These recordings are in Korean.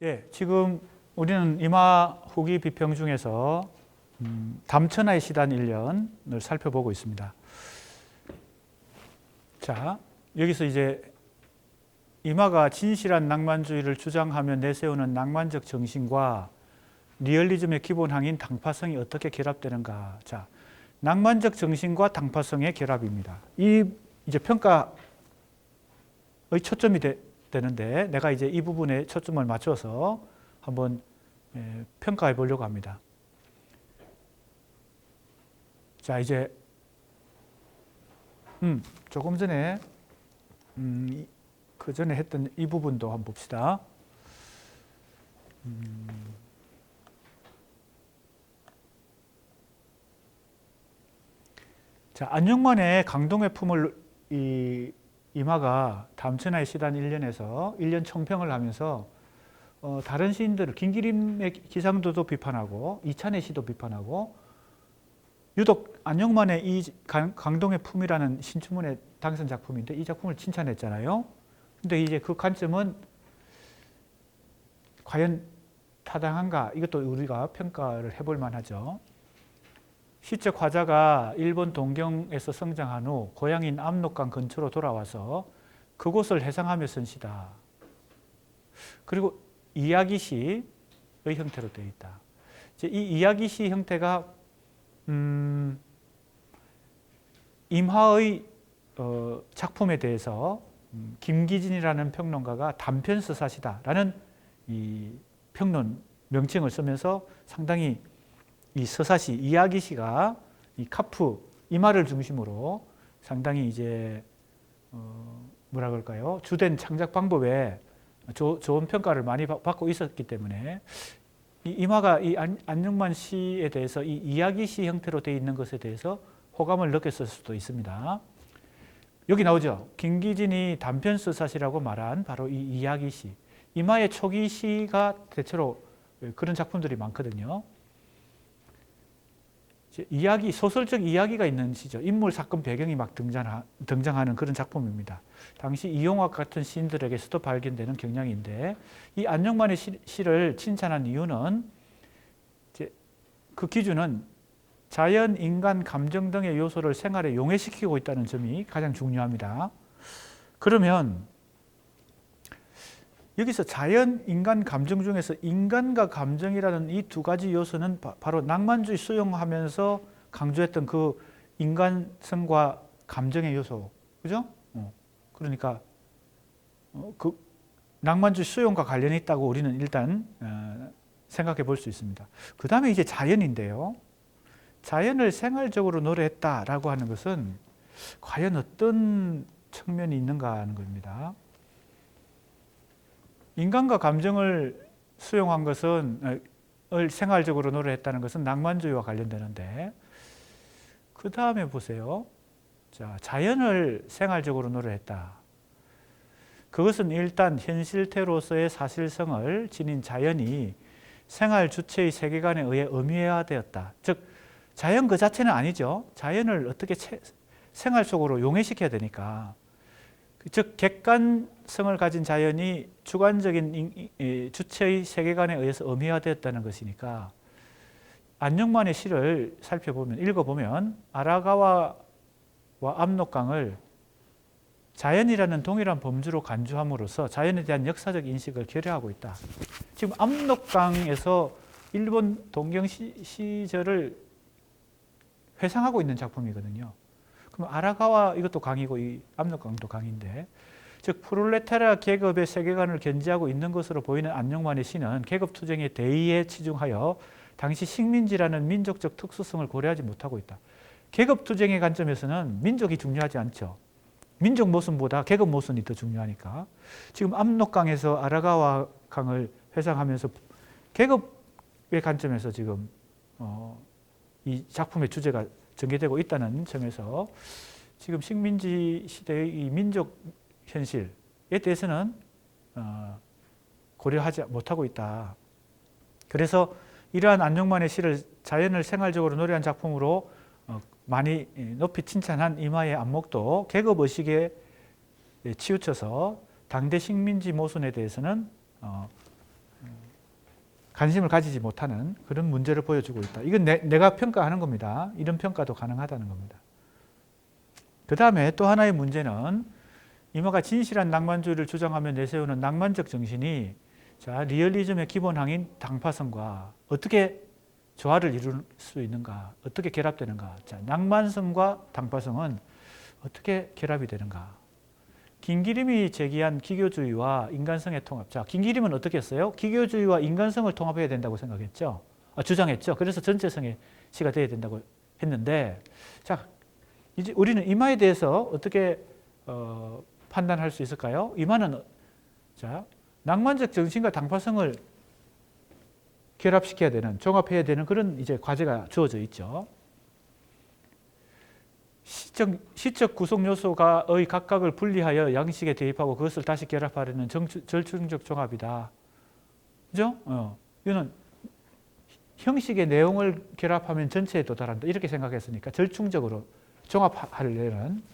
예, 지금 우리는 이마 후기 비평 중에서 담천하의 시단 1년을 살펴보고 있습니다. 자, 여기서 이제 이마가 진실한 낭만주의를 주장하며 내세우는 낭만적 정신과 리얼리즘의 기본 항인 당파성이 어떻게 결합되는가. 자, 낭만적 정신과 당파성의 결합입니다. 이 이제 평가의 초점이 되는데 내가 이제 이 부분에 초점을 맞춰서 한번 평가해 보려고 합니다. 자, 이제 조금 전에 그 전에 했던 이 부분도 한번 봅시다. 자, 안녕만의 강동의 품을 이마가 담천하의 시단 1년에서 1년 총평을 하면서 다른 시인들을 김기림의 기상도도 비판하고 이찬의 시도 비판하고 유독 안녕만의 이 강동의 품이라는 신춘문예 당선 작품인데 이 작품을 칭찬했잖아요. 근데 이제 그 관점은 과연 타당한가? 이것도 우리가 평가를 해볼 만하죠. 시적 화자가 일본 동경에서 성장한 후 고향인 압록강 근처로 돌아와서 그곳을 회상하며 쓴 시다. 그리고 이야기시의 형태로 되어 있다. 이제 이 이야기시 형태가 임화의 작품에 대해서 김기진이라는 평론가가 단편서사시다라는 이 평론 명칭을 쓰면서 상당히 이 서사시, 이야기시가 이 카프, 이마를 중심으로 상당히 이제 뭐라 그럴까요? 주된 창작 방법에 좋은 평가를 많이 받고 있었기 때문에 이 이마가 이 안녕만 시에 대해서 이 이야기시 형태로 되어 있는 것에 대해서 호감을 느꼈을 수도 있습니다. 여기 나오죠. 김기진이 단편서사시라고 말한 바로 이 이야기시. 이마의 초기 시가 대체로 그런 작품들이 많거든요. 이야기, 소설적 이야기가 있는 시죠. 인물, 사건, 배경이 막 등장하는 그런 작품입니다. 당시 이용학 같은 시인들에게서도 발견되는 경향인데 이 안녕만의 시를 칭찬한 이유는 이제 그 기준은 자연, 인간, 감정 등의 요소를 생활에 용해시키고 있다는 점이 가장 중요합니다. 그러면 여기서 자연, 인간, 감정 중에서 인간과 감정이라는 이 두 가지 요소는 바로 낭만주의 수용하면서 강조했던 그 인간성과 감정의 요소, 그죠? 그러니까 그 낭만주의 수용과 관련이 있다고 우리는 일단 생각해 볼 수 있습니다. 그 다음에 이제 자연인데요. 자연을 생활적으로 노래했다라고 하는 것은 과연 어떤 측면이 있는가 하는 겁니다. 인간과 감정을 수용한 것은 생활적으로 노래했다는 것은 낭만주의와 관련되는데 그 다음에 보세요. 자, 자연을 생활적으로 노래했다. 그것은 일단 현실태로서의 사실성을 지닌 자연이 생활 주체의 세계관에 의해 의미화되었다. 즉 자연 그 자체는 아니죠. 자연을 어떻게 생활 속으로 용해시켜야 되니까. 즉 객관성을 가진 자연이 주관적인 주체의 세계관에 의해서 의미화되었다는 것이니까 안녕만의 시를 살펴보면 읽어보면 아라가와와 압록강을 자연이라는 동일한 범주로 간주함으로써 자연에 대한 역사적 인식을 결여하고 있다. 지금 압록강에서 일본 동경 시절을 회상하고 있는 작품이거든요. 그럼 아라가와 이것도 강이고 이 압록강도 강인데 즉 프롤레타리아 계급의 세계관을 견지하고 있는 것으로 보이는 안녕만의 시는 계급투쟁의 대의에 치중하여 당시 식민지라는 민족적 특수성을 고려하지 못하고 있다. 계급투쟁의 관점에서는 민족이 중요하지 않죠. 민족 모순보다 계급 모순이 더 중요하니까 지금 압록강에서 아라가와 강을 회상하면서 계급의 관점에서 지금 이 작품의 주제가 전개되고 있다는 점에서 지금 식민지 시대의 이 민족 현실에 대해서는 고려하지 못하고 있다. 그래서 이러한 안녕만의 시를 자연을 생활적으로 노래한 작품으로 많이 높이 칭찬한 이마의 안목도 치우쳐서 당대 식민지 모순에 대해서는 관심을 가지지 못하는 그런 문제를 보여주고 있다. 이건 내가 평가하는 겁니다. 이런 평가도 가능하다는 겁니다. 그 다음에 또 하나의 문제는 이마가 진실한 낭만주의를 주장하며 내세우는 낭만적 정신이 자, 리얼리즘의 기본항인 당파성과 어떻게 조화를 이룰 수 있는가, 어떻게 결합되는가. 자, 낭만성과 당파성은 어떻게 결합이 되는가. 김기림이 제기한 기교주의와 인간성의 통합. 자, 김기림은 어떻게 했어요? 기교주의와 인간성을 통합해야 된다고 생각했죠. 주장했죠. 그래서 전체성의 시가 되어야 된다고 했는데, 자, 이제 우리는 이마에 대해서 어떻게 판단할 수 있을까요? 이마는 자, 낭만적 정신과 당파성을 결합시켜야 되는, 종합해야 되는 그런 이제 과제가 주어져 있죠. 시적 구성 요소가의 각각을 분리하여 양식에 대입하고 그것을 다시 결합하려는 절충적 종합이다. 그죠? 이거는 형식의 내용을 결합하면 전체에 도달한다. 이렇게 생각했으니까 절충적으로 종합하려는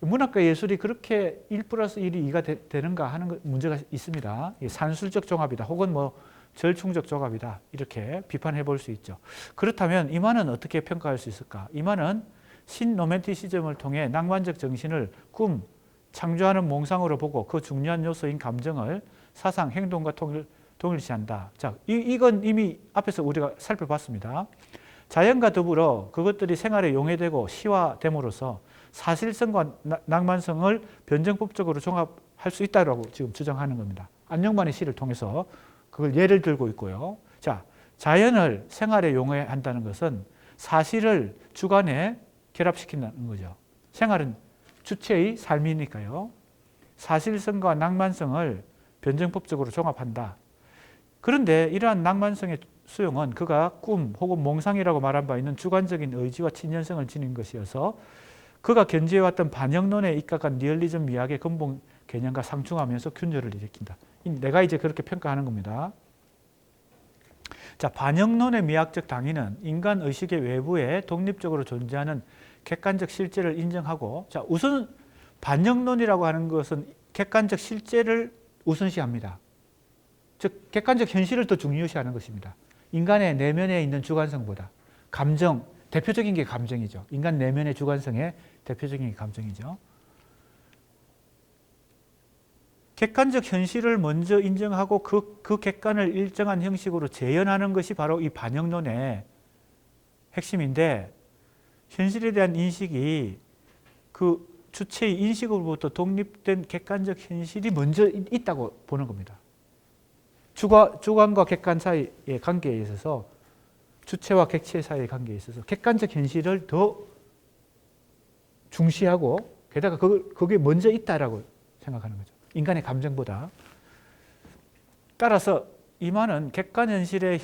문학과 예술이 그렇게 1+1이 2가 되는가 하는 문제가 있습니다. 산술적 종합이다. 혹은 뭐 절충적 종합이다. 이렇게 비판해 볼 수 있죠. 그렇다면 이마는 어떻게 평가할 수 있을까? 이마는 신로맨티시즘을 통해 낭만적 정신을 꿈, 창조하는 몽상으로 보고 그 중요한 요소인 감정을 사상, 행동과 동일시한다. 자, 이건 이미 앞에서 우리가 살펴봤습니다. 자연과 더불어 그것들이 생활에 용해되고 시화됨으로써 사실성과 낭만성을 변증법적으로 종합할 수 있다고 지금 주장하는 겁니다. 안녕만의 시를 통해서 그걸 예를 들고 있고요. 자, 자연을 생활에 용해한다는 것은 사실을 주관에 결합시킨다는 거죠. 생활은 주체의 삶이니까요. 사실성과 낭만성을 변증법적으로 종합한다. 그런데 이러한 낭만성의 수용은 그가 꿈 혹은 몽상이라고 말한 바 있는 주관적인 의지와 친연성을 지닌 것이어서 그가 견지해왔던 반영론에 입각한 리얼리즘 미학의 근본 개념과 상충하면서 균열을 일으킨다. 내가 이제 그렇게 평가하는 겁니다. 자, 반영론의 미학적 당위는 인간 의식의 외부에 독립적으로 존재하는 객관적 실제를 인정하고, 자, 우선 반영론이라고 하는 것은 객관적 실제를 우선시합니다. 즉, 객관적 현실을 더 중요시하는 것입니다. 인간의 내면에 있는 주관성보다. 감정, 대표적인 게 감정이죠. 인간 내면의 주관성의 대표적인 게 감정이죠. 객관적 현실을 먼저 인정하고 그 객관을 일정한 형식으로 재현하는 것이 바로 이 반영론의 핵심인데, 현실에 대한 인식이 그 주체의 인식으로부터 독립된 객관적 현실이 먼저 있다고 보는 겁니다. 주관과 객관 사이의 관계에 있어서, 주체와 객체 사이의 관계에 있어서 객관적 현실을 더 중시하고, 게다가 그게 먼저 있다라고 생각하는 거죠. 인간의 감정보다. 따라서 이마는 객관 현실의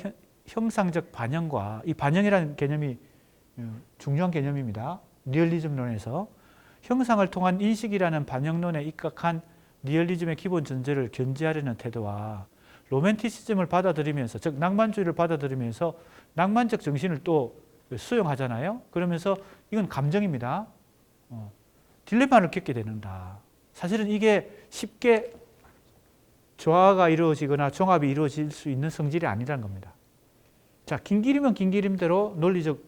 형상적 반영과, 이 반영이라는 개념이 중요한 개념입니다. 리얼리즘론에서 형상을 통한 인식이라는 반영론에 입각한 리얼리즘의 기본 전제를 견지하려는 태도와 로맨티시즘을 받아들이면서, 즉 낭만주의를 받아들이면서 낭만적 정신을 또 수용하잖아요. 그러면서 이건 감정입니다. 딜레마를 겪게 되는다. 사실은 이게 쉽게 조화가 이루어지거나 종합이 이루어질 수 있는 성질이 아니라는 겁니다. 자, 김기림은 김기림대로 논리적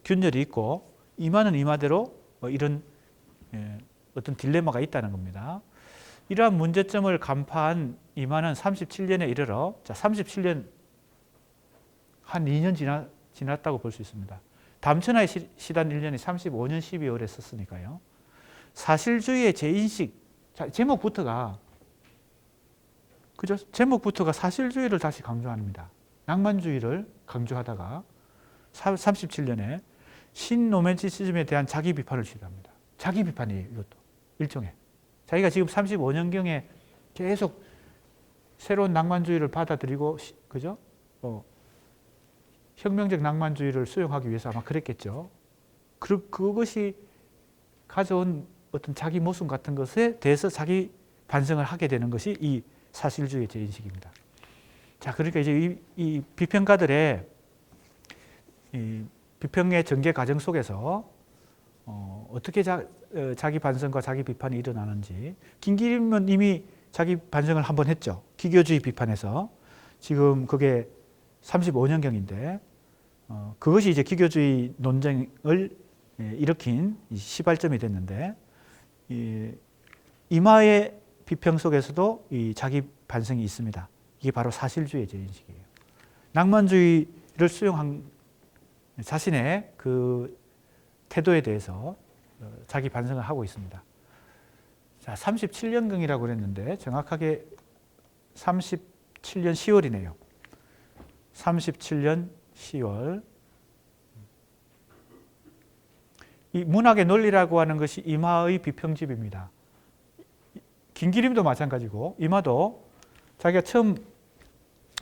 균열이 있고, 이마는 이마대로 이런 어떤 딜레마가 있다는 겁니다. 이러한 문제점을 간파한 이마는 37년에 이르러, 자, 37년 한 2년 지났다고 볼 수 있습니다. 담천하에 시단 1년이 35년 12월에 썼으니까요. 사실주의의 재인식, 자, 제목부터가, 그죠? 제목부터가 사실주의를 다시 강조합니다. 낭만주의를 강조하다가 37년에 신로맨티시즘에 대한 자기 비판을 시도합니다. 자기 비판이에요, 이것도. 일종의. 자기가 지금 35년경에 계속 새로운 낭만주의를 받아들이고, 그죠? 혁명적 낭만주의를 수용하기 위해서 아마 그랬겠죠. 그것이 가져온 어떤 자기 모순 같은 것에 대해서 자기 반성을 하게 되는 것이 이 사실주의의 재인식입니다. 자, 그러니까 이제 이 비평가들의 이 비평의 전개 과정 속에서 어떻게 자기 반성과 자기 비판이 일어나는지, 김기림은 이미 자기 반성을 한번 했죠. 기교주의 비판에서. 지금 그게 35년경인데 그것이 이제 기교주의 논쟁을 일으킨 시발점이 됐는데 이마의 비평 속에서도 이 자기 반성이 있습니다. 이게 바로 사실주의 제인식이에요. 낭만주의를 수용한 자신의 그 태도에 대해서 자기 반성을 하고 있습니다. 자, 37년경이라고 그랬는데 정확하게 37년 10월이네요. 37년 10월. 이 문학의 논리라고 하는 것이 이마의 비평집입니다. 김기림도 마찬가지고 이마도 자기가 처음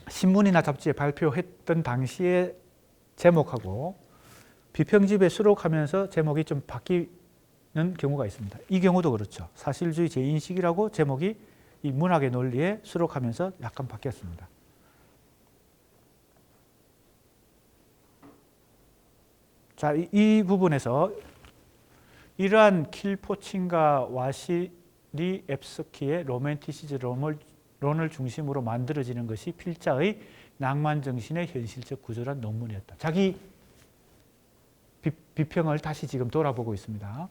신문이나 잡지에 발표했던 당시의 제목하고 비평집에 수록하면서 제목이 좀 바뀌는 경우가 있습니다. 이 경우도 그렇죠. 사실주의 재인식이라고 제목이 이 문학의 논리에 수록하면서 약간 바뀌었습니다. 자, 이 부분에서 이러한 킬포친과 와시리 앱스키의 로맨티시즘론을 중심으로 만들어지는 것이 필자의 낭만 정신의 현실적 구조란 논문이었다. 자기 비평을 다시 지금 돌아보고 있습니다.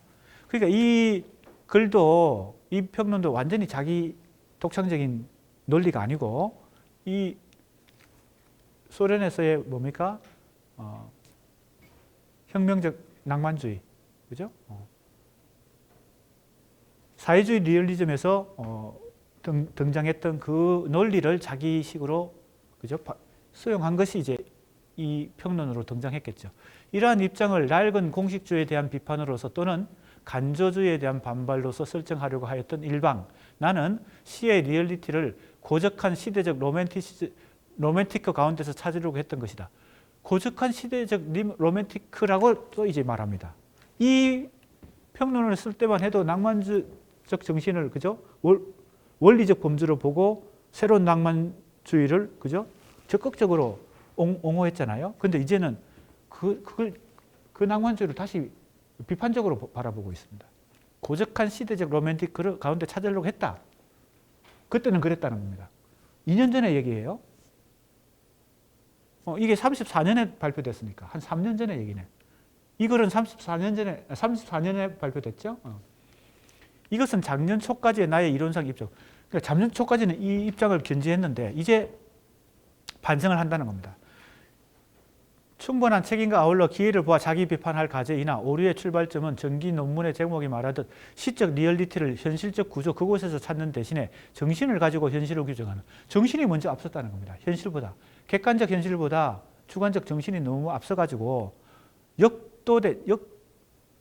그러니까 이 글도 이 평론도 완전히 자기 독창적인 논리가 아니고 이 소련에서의 뭡니까? 혁명적 낭만주의, 그죠? 사회주의 리얼리즘에서 등장했던 그 논리를 자기식으로, 그죠? 수용한 것이 이제 이 평론으로 등장했겠죠. 이러한 입장을 낡은 공식주의에 대한 비판으로서 또는 간조주의에 대한 반발로서 설정하려고 하였던 일방, 나는 시의 리얼리티를 고적한 시대적 로맨티크 가운데서 찾으려고 했던 것이다. 고적한 시대적 로맨티크라고 또 이제 말합니다. 이 평론을 쓸 때만 해도 낭만적 정신을, 그죠? 원리적 범주로 보고 새로운 낭만주의를, 그죠? 적극적으로 옹호했잖아요. 근데 이제는 그 낭만주의를 다시 비판적으로 바라보고 있습니다. 고적한 시대적 로맨티크를 가운데 찾으려고 했다. 그때는 그랬다는 겁니다. 2년 전의 얘기예요. 이게 34년에 발표됐으니까 한 3년 전의 얘기네. 이 글은 34년에 발표됐죠. 이것은 작년 초까지의 나의 이론상 입장. 그러니까 작년 초까지는 이 입장을 견지했는데 이제 반성을 한다는 겁니다. 충분한 책임과 아울러 기회를 보아 자기 비판할 과제이나 오류의 출발점은 전기 논문의 제목이 말하듯 시적 리얼리티를 현실적 구조 그곳에서 찾는 대신에 정신을 가지고 현실을 규정하는, 정신이 먼저 앞섰다는 겁니다. 현실보다. 객관적 현실보다 주관적 정신이 너무 앞서가지고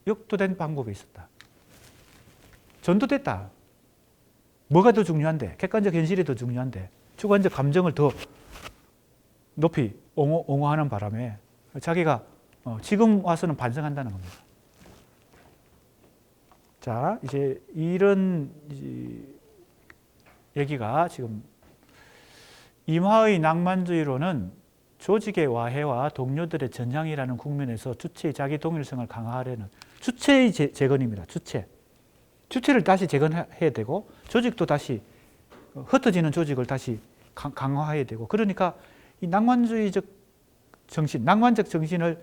역도된 방법이 있었다. 전도됐다. 뭐가 더 중요한데? 객관적 현실이 더 중요한데 주관적 감정을 더 높이 옹호하는 바람에 자기가 지금 와서는 반성한다는 겁니다. 자, 이제 이런 얘기가 지금 임하의 낭만주의로는 조직의 와해와 동료들의 전향이라는 국면에서 주체의 자기 동일성을 강화하려는 주체의 재건입니다. 주체를 다시 재건해야 되고 조직도 다시 흩어지는 조직을 다시 강화해야 되고, 그러니까 이 낭만주의적 정신, 낭만적 정신을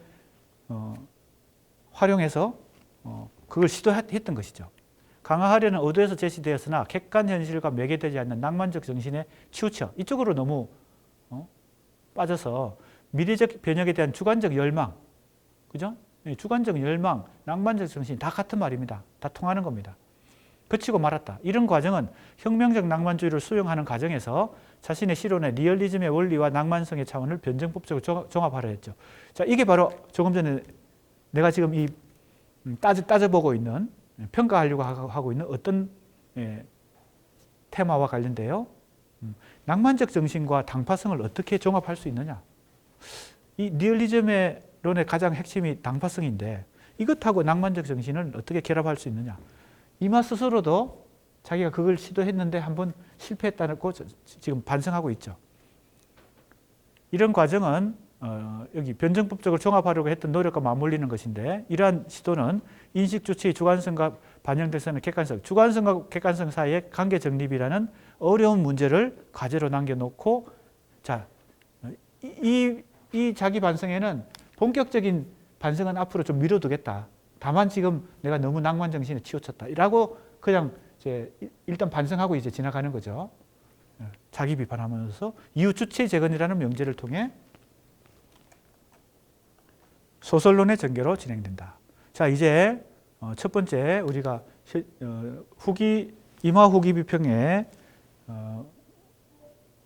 활용해서 그걸 시도했던 것이죠. 강화하려는 의도에서 제시되었으나 객관 현실과 매개되지 않는 낭만적 정신에 치우쳐 이쪽으로 너무 빠져서 미래적 변혁에 대한 주관적 열망, 그죠? 주관적 열망, 낭만적 정신 다 같은 말입니다. 다 통하는 겁니다. 거치고 말았다. 이런 과정은 혁명적 낭만주의를 수용하는 과정에서 자신의 실론의 리얼리즘의 원리와 낭만성의 차원을 변증법적으로 종합하려 했죠. 자, 이게 바로 조금 전에 내가 지금 이 따져보고 있는, 평가하려고 하고 있는 어떤 테마와 관련돼요. 낭만적 정신과 당파성을 어떻게 종합할 수 있느냐. 이 리얼리즘의 론의 가장 핵심이 당파성인데 이것하고 낭만적 정신을 어떻게 결합할 수 있느냐. 이마 스스로도 자기가 그걸 시도했는데 한번 실패했다고 지금 반성하고 있죠. 이런 과정은 여기 변증법적으로 종합하려고 했던 노력과 맞물리는 것인데, 이러한 시도는 인식 주체의 주관성과 반영돼서는 객관성, 주관성과 객관성 사이의 관계 정립이라는 어려운 문제를 과제로 남겨놓고 자, 이 자기 반성에는 본격적인 반성은 앞으로 좀 미뤄두겠다. 다만 지금 내가 너무 낭만 정신에 치우쳤다. 라고 그냥 이제 일단 반성하고 이제 지나가는 거죠. 자기 비판하면서 이유 주체 재건이라는 명제를 통해 소설론의 전개로 진행된다. 자, 이제 첫 번째 우리가 이마 후기 비평의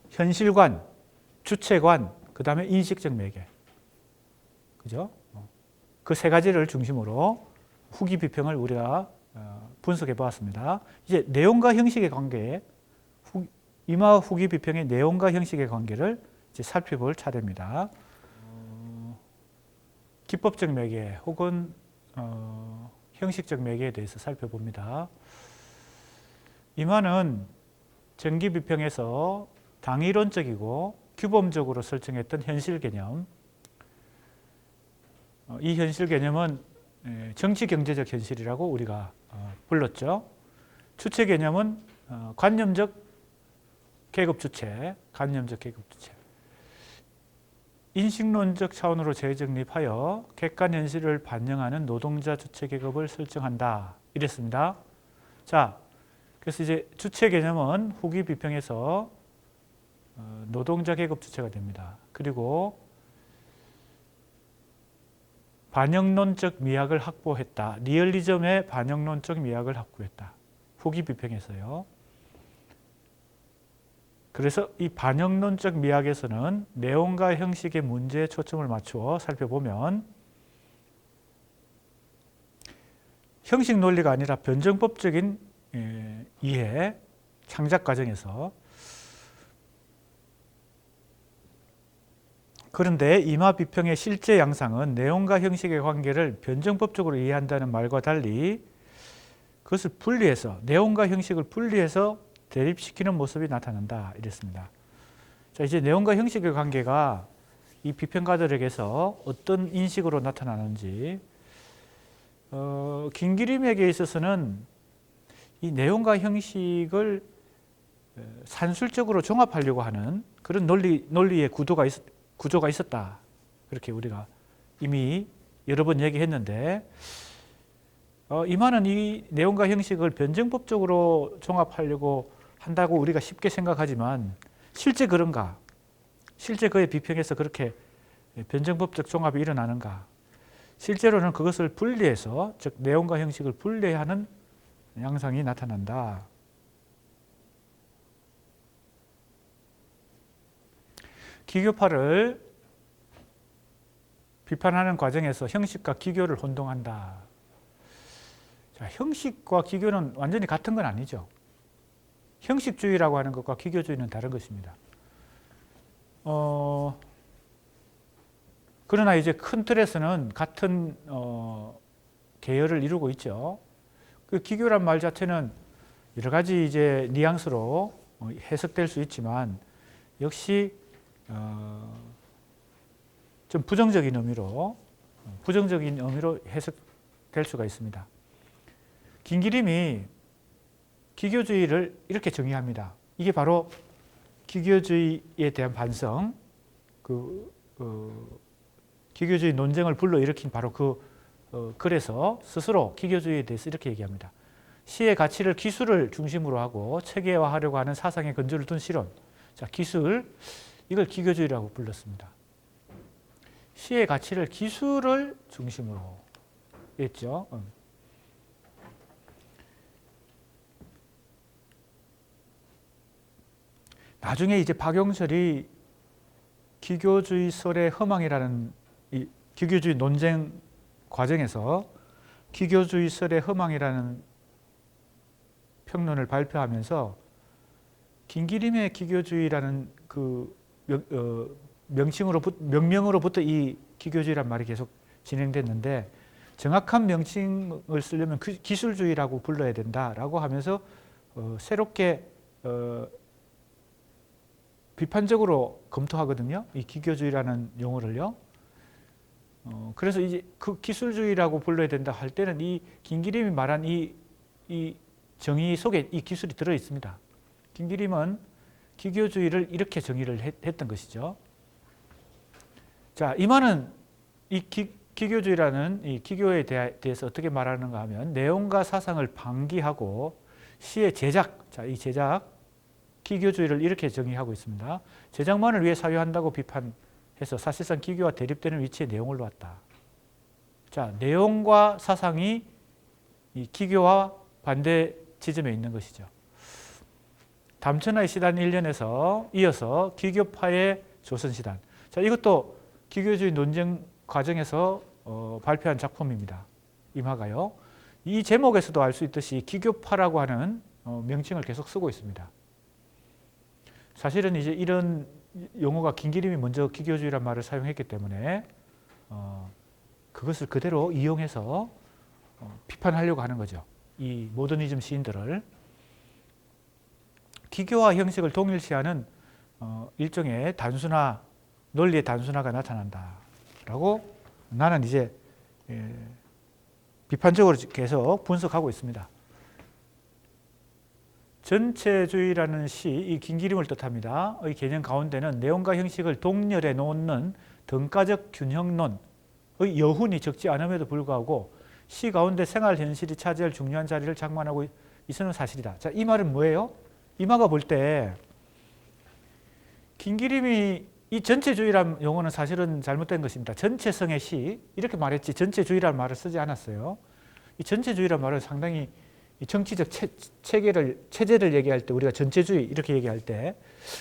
현실관, 주체관, 그 다음에 인식적 매개. 그죠? 그 세 가지를 중심으로 후기 비평을 우리가 분석해 보았습니다. 이제 내용과 형식의 관계, 이마 후기 비평의 내용과 형식의 관계를 이제 살펴볼 차례입니다. 기법적 매개 혹은 형식적 매개에 대해서 살펴봅니다. 이마는 전기 비평에서 당위론적이고 규범적으로 설정했던 현실 개념, 이 현실 개념은 정치 경제적 현실이라고 우리가 불렀죠. 주체 개념은 관념적 계급 주체, 관념적 계급 주체. 인식론적 차원으로 재정립하여 객관 현실을 반영하는 노동자 주체 계급을 설정한다. 이랬습니다. 자, 그래서 이제 주체 개념은 후기 비평에서 노동자 계급 주체가 됩니다. 그리고 반영론적 미학을 확보했다. 리얼리즘의 반영론적 미학을 확보했다. 후기 비평에서요. 그래서 이 반영론적 미학에서는 내용과 형식의 문제에 초점을 맞추어 살펴보면 형식 논리가 아니라 변정법적인 이해, 창작 과정에서 그런데 이마 비평의 실제 양상은 내용과 형식의 관계를 변정법적으로 이해한다는 말과 달리 그것을 분리해서 내용과 형식을 분리해서 대립시키는 모습이 나타난다. 이랬습니다. 자, 이제 내용과 형식의 관계가 이 비평가들에게서 어떤 인식으로 나타나는지 김기림에게 있어서는 이 내용과 형식을 산술적으로 종합하려고 하는 그런 논리의 구조가 있었다. 그렇게 우리가 이미 여러 번 얘기했는데 이마는 이 내용과 형식을 변정법적으로 종합하려고 한다고 우리가 쉽게 생각하지만 실제 그런가? 실제 그의 비평에서 그렇게 변정법적 종합이 일어나는가? 실제로는 그것을 분리해서, 즉 내용과 형식을 분리하는 양상이 나타난다. 기교파를 비판하는 과정에서 형식과 기교를 혼동한다. 자, 형식과 기교는 완전히 같은 건 아니죠. 형식주의라고 하는 것과 기교주의는 다른 것입니다. 그러나 이제 큰 틀에서는 같은 계열을 이루고 있죠. 그 기교란 말 자체는 여러 가지 이제 뉘앙스로 해석될 수 있지만 역시 좀 부정적인 의미로 해석될 수가 있습니다. 김기림이 기교주의를 이렇게 정의합니다. 이게 바로 기교주의에 대한 반성, 기교주의 논쟁을 불러일으킨 바로 글에서 스스로 기교주의에 대해서 이렇게 얘기합니다. 시의 가치를 기술을 중심으로 하고 체계화하려고 하는 사상의 근저를 둔 실론. 자, 기술, 이걸 기교주의라고 불렀습니다. 시의 가치를 기술을 중심으로 했죠. 나중에 이제 박용철이 기교주의설의 허망이라는 이 기교주의 논쟁 과정에서 기교주의설의 허망이라는 평론을 발표하면서 김기림의 기교주의라는 그 명명으로부터 이 기교주의란 말이 계속 진행됐는데 정확한 명칭을 쓰려면 기술주의라고 불러야 된다라고 하면서 새롭게 비판적으로 검토하거든요. 이 기교주의라는 용어를요. 그래서 이제 그 기술주의라고 불러야 된다 할 때는 이 김기림이 말한 이 정의 속에 이 기술이 들어 있습니다. 김기림은 기교주의를 이렇게 정의를 했던 것이죠. 자, 이만은 이 기교주의라는 이 기교에 대해서 어떻게 말하는가 하면 내용과 사상을 방기하고 시의 제작, 자, 이 제작, 기교주의를 이렇게 정의하고 있습니다. 제작만을 위해 사유한다고 비판해서 사실상 기교와 대립되는 위치에 내용을 놓았다. 자, 내용과 사상이 이 기교와 반대 지점에 있는 것이죠. 담천하의 시단 1년에서 이어서 기교파의 조선시단. 자, 이것도 기교주의 논쟁 과정에서 발표한 작품입니다. 임화가요. 이 제목에서도 알 수 있듯이 기교파라고 하는 명칭을 계속 쓰고 있습니다. 사실은 이제 이런 용어가 김기림이 먼저 기교주의란 말을 사용했기 때문에 그것을 그대로 이용해서 비판하려고 하는 거죠. 이 모더니즘 시인들을. 기교와 형식을 동일시하는 일종의 단순화, 논리의 단순화가 나타난다라고 나는 이제 비판적으로 계속 분석하고 있습니다. 전체주의라는 시, 이 김기림을 뜻합니다. 이 개념 가운데는 내용과 형식을 동렬해 놓는 등가적 균형론의 여훈이 적지 않음에도 불구하고 시 가운데 생활 현실이 차지할 중요한 자리를 장만하고 있어는 사실이다. 자, 이 말은 뭐예요? 이마가 볼 때 김기림이 이 전체주의라는 용어는 사실은 잘못된 것입니다. 전체성의 시 이렇게 말했지 전체주의라는 말을 쓰지 않았어요. 이 전체주의라는 말은 상당히 정치적 체제를 얘기할 때 우리가 전체주의 이렇게 얘기할 때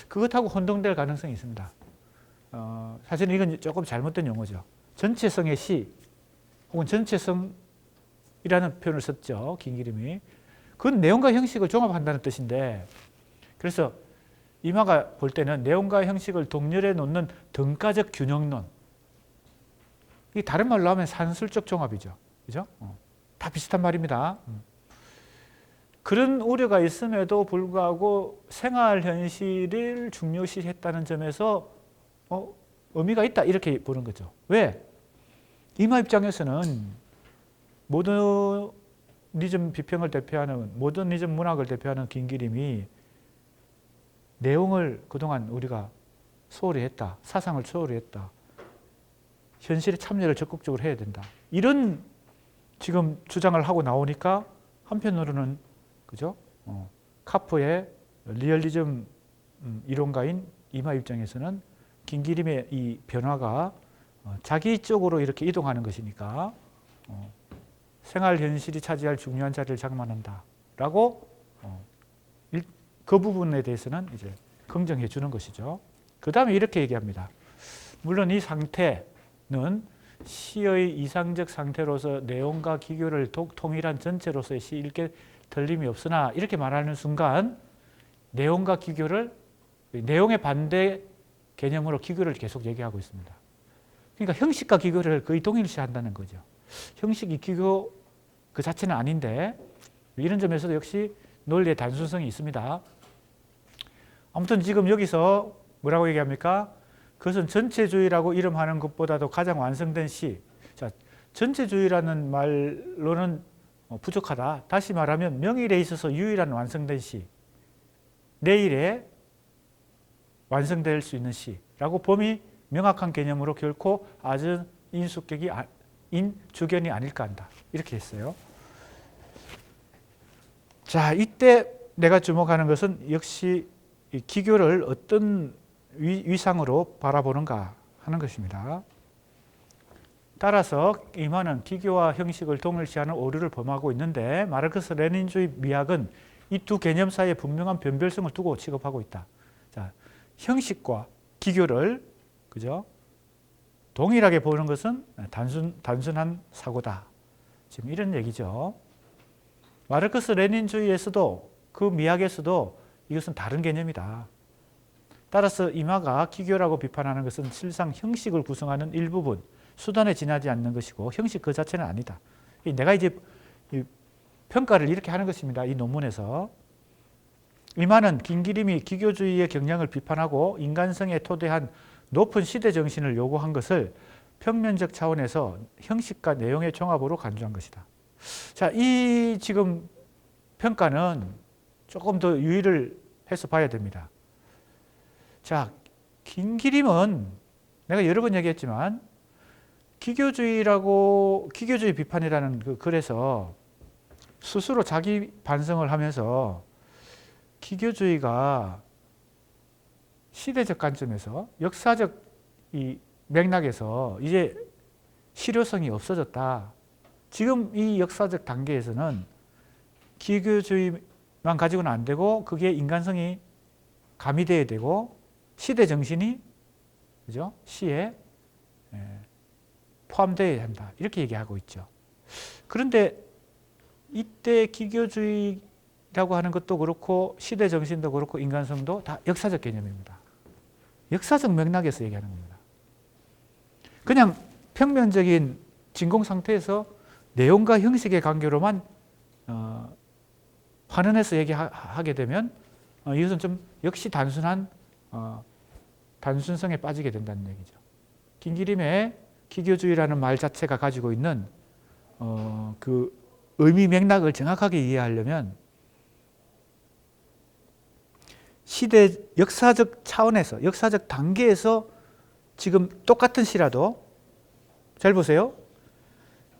그것하고 혼동될 가능성이 있습니다. 사실은 이건 조금 잘못된 용어죠. 전체성의 시 혹은 전체성이라는 표현을 썼죠. 김기림이. 그건 내용과 형식을 종합한다는 뜻인데 그래서 이마가 볼 때는 내용과 형식을 동렬해 놓는 등가적 균형론. 이 다른 말로 하면 산술적 종합이죠. 그죠? 다 비슷한 말입니다. 그런 우려가 있음에도 불구하고 생활 현실을 중요시했다는 점에서 의미가 있다 이렇게 보는 거죠. 왜? 이마 입장에서는 모더니즘 비평을 대표하는 모더니즘 문학을 대표하는 김기림이 내용을 그동안 우리가 소홀히 했다. 사상을 소홀히 했다. 현실에 참여를 적극적으로 해야 된다. 이런 지금 주장을 하고 나오니까 한편으로는 그죠? 카프의 리얼리즘 이론가인 이마 입장에서는 김기림의 이 변화가 자기 쪽으로 이렇게 이동하는 것이니까 생활 현실이 차지할 중요한 자리를 장만한다라고 그 부분에 대해서는 이제 긍정해 주는 것이죠. 그 다음에 이렇게 얘기합니다. 물론 이 상태는 시의 이상적 상태로서 내용과 기교를 통일한 전체로서의 시 읽게 틀림이 없으나 이렇게 말하는 순간 내용과 기교를 내용의 반대 개념으로 기교를 계속 얘기하고 있습니다. 그러니까 형식과 기교를 거의 동일시한다는 거죠. 형식이 기교 그 자체는 아닌데 이런 점에서도 역시 논리의 단순성이 있습니다. 아무튼 지금 여기서 뭐라고 얘기합니까? 그것은 전체주의라고 이름하는 것보다도 가장 완성된 시. 자, 전체주의라는 말로는 부족하다. 다시 말하면 명일에 있어서 유일한 완성된 시. 내일에 완성될 수 있는 시라고 범위 명확한 개념으로 결코 아주 주견이 아닐까 한다. 이렇게 했어요. 자, 이때 내가 주목하는 것은 역시 이 기교를 어떤 위상으로 바라보는가 하는 것입니다. 따라서 이마는 기교와 형식을 동일시하는 오류를 범하고 있는데 마르크스 레닌주의 미학은 이 두 개념 사이에 분명한 변별성을 두고 취급하고 있다. 자, 형식과 기교를 그죠? 동일하게 보는 것은 단순한 사고다. 지금 이런 얘기죠. 마르크스 레닌주의에서도 그 미학에서도 이것은 다른 개념이다. 따라서 이마가 기교라고 비판하는 것은 실상 형식을 구성하는 일부분, 수단에 지나지 않는 것이고 형식 그 자체는 아니다. 내가 이제 평가를 이렇게 하는 것입니다. 이 논문에서. 이마는 김기림이 기교주의의 경향을 비판하고 인간성에 토대한 높은 시대 정신을 요구한 것을 평면적 차원에서 형식과 내용의 종합으로 간주한 것이다. 자, 이 지금 평가는 조금 더 유의를 해서 봐야 됩니다. 자, 김기림은 내가 여러 번 얘기했지만 기교주의 비판이라는 그 글에서 스스로 자기 반성을 하면서 기교주의가 시대적 관점에서 역사적 이 맥락에서 이제 실효성이 없어졌다. 지금 이 역사적 단계에서는 기교주의만 가지고는 안 되고 그게 인간성이 가미되어야 되고 시대 정신이 그죠? 시에 포함되어야 한다. 이렇게 얘기하고 있죠. 그런데 이때 기교주의라고 하는 것도 그렇고 시대 정신도 그렇고 인간성도 다 역사적 개념입니다. 역사적 맥락에서 얘기하는 겁니다. 그냥 평면적인 진공 상태에서 내용과 형식의 관계로만 환원해서 얘기하게 되면 이것은 좀 역시 단순성에 빠지게 된다는 얘기죠. 김기림의 기교주의라는 말 자체가 가지고 있는 그 의미 맥락을 정확하게 이해하려면 시대 역사적 차원에서 역사적 단계에서 지금 똑같은 시라도 잘 보세요.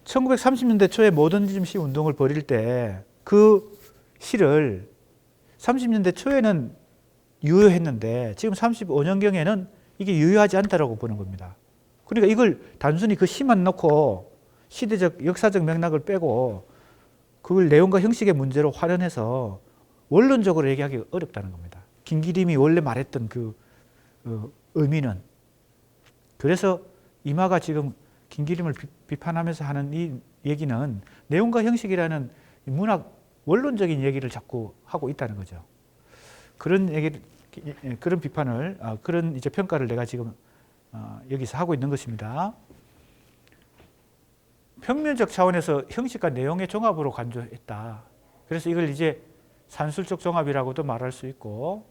1930년대 초에 모더니즘 시 운동을 벌일 때 그 시를 30년대 초에는 유효했는데 지금 35년경에는 이게 유효하지 않다라고 보는 겁니다. 그러니까 이걸 단순히 그 시만 놓고 시대적 역사적 맥락을 빼고 그걸 내용과 형식의 문제로 활용해서 원론적으로 얘기하기 어렵다는 겁니다. 김기림이 원래 말했던 그 의미는. 그래서 이마가 지금 김기림을 비판하면서 하는 이 얘기는 내용과 형식이라는 문학 원론적인 얘기를 자꾸 하고 있다는 거죠. 그런 비판을, 그런 이제 평가를 내가 지금 여기서 하고 있는 것입니다. 평면적 차원에서 형식과 내용의 종합으로 간주했다. 그래서 이걸 이제 산술적 종합이라고도 말할 수 있고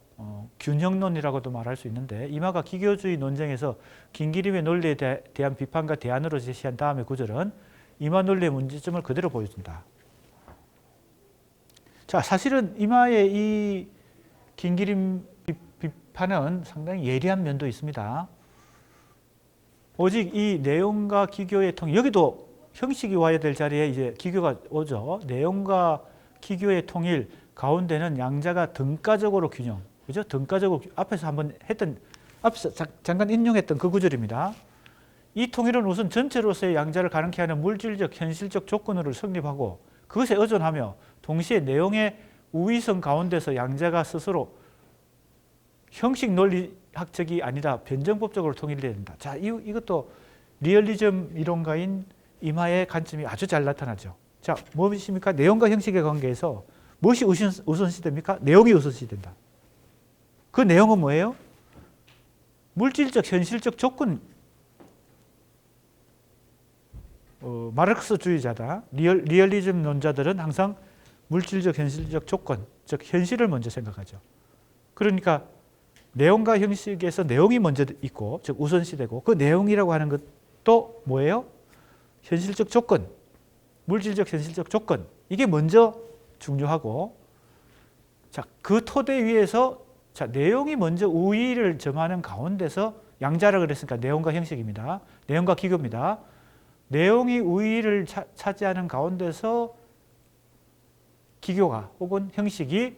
균형론이라고도 말할 수 있는데 이마가 기교주의 논쟁에서 김기림의 논리에 대한 비판과 대안으로 제시한 다음의 구절은 이마 논리의 문제점을 그대로 보여준다. 자, 사실은 이마의 이 김기림 비판은 상당히 예리한 면도 있습니다. 오직 이 내용과 기교의 통일, 여기도 형식이 와야 될 자리에 이제 기교가 오죠. 내용과 기교의 통일 가운데는 양자가 등가적으로 균형, 그죠? 등가적으로 앞에서 앞에서 잠깐 인용했던 그 구절입니다. 이 통일은 우선 전체로서의 양자를 가능케 하는 물질적, 현실적 조건으로 성립하고 그것에 의존하며 동시에 내용의 우위성 가운데서 양자가 스스로 형식 논리학적이 아니라 변정법적으로 통일돼야 된다. 자, 이것도 리얼리즘 이론가인 이마의 관점이 아주 잘 나타나죠. 자, 무엇입니까? 내용과 형식의 관계에서 무엇이 우선시됩니까? 내용이 우선시된다. 그 내용은 뭐예요? 물질적, 현실적 조건. 마르크스주의자다. 리얼리즘 논자들은 항상 물질적, 현실적 조건, 즉 현실을 먼저 생각하죠. 그러니까 내용과 형식에서 내용이 먼저 있고, 즉 우선시되고 그 내용이라고 하는 것도 뭐예요? 현실적 조건, 물질적, 현실적 조건. 이게 먼저 중요하고, 자, 그 토대 위에서 자, 내용이 먼저 우위를 점하는 가운데서 양자라 그랬으니까 내용과 형식입니다. 내용과 기교입니다. 내용이 우위를 차지하는 가운데서 기교가 혹은 형식이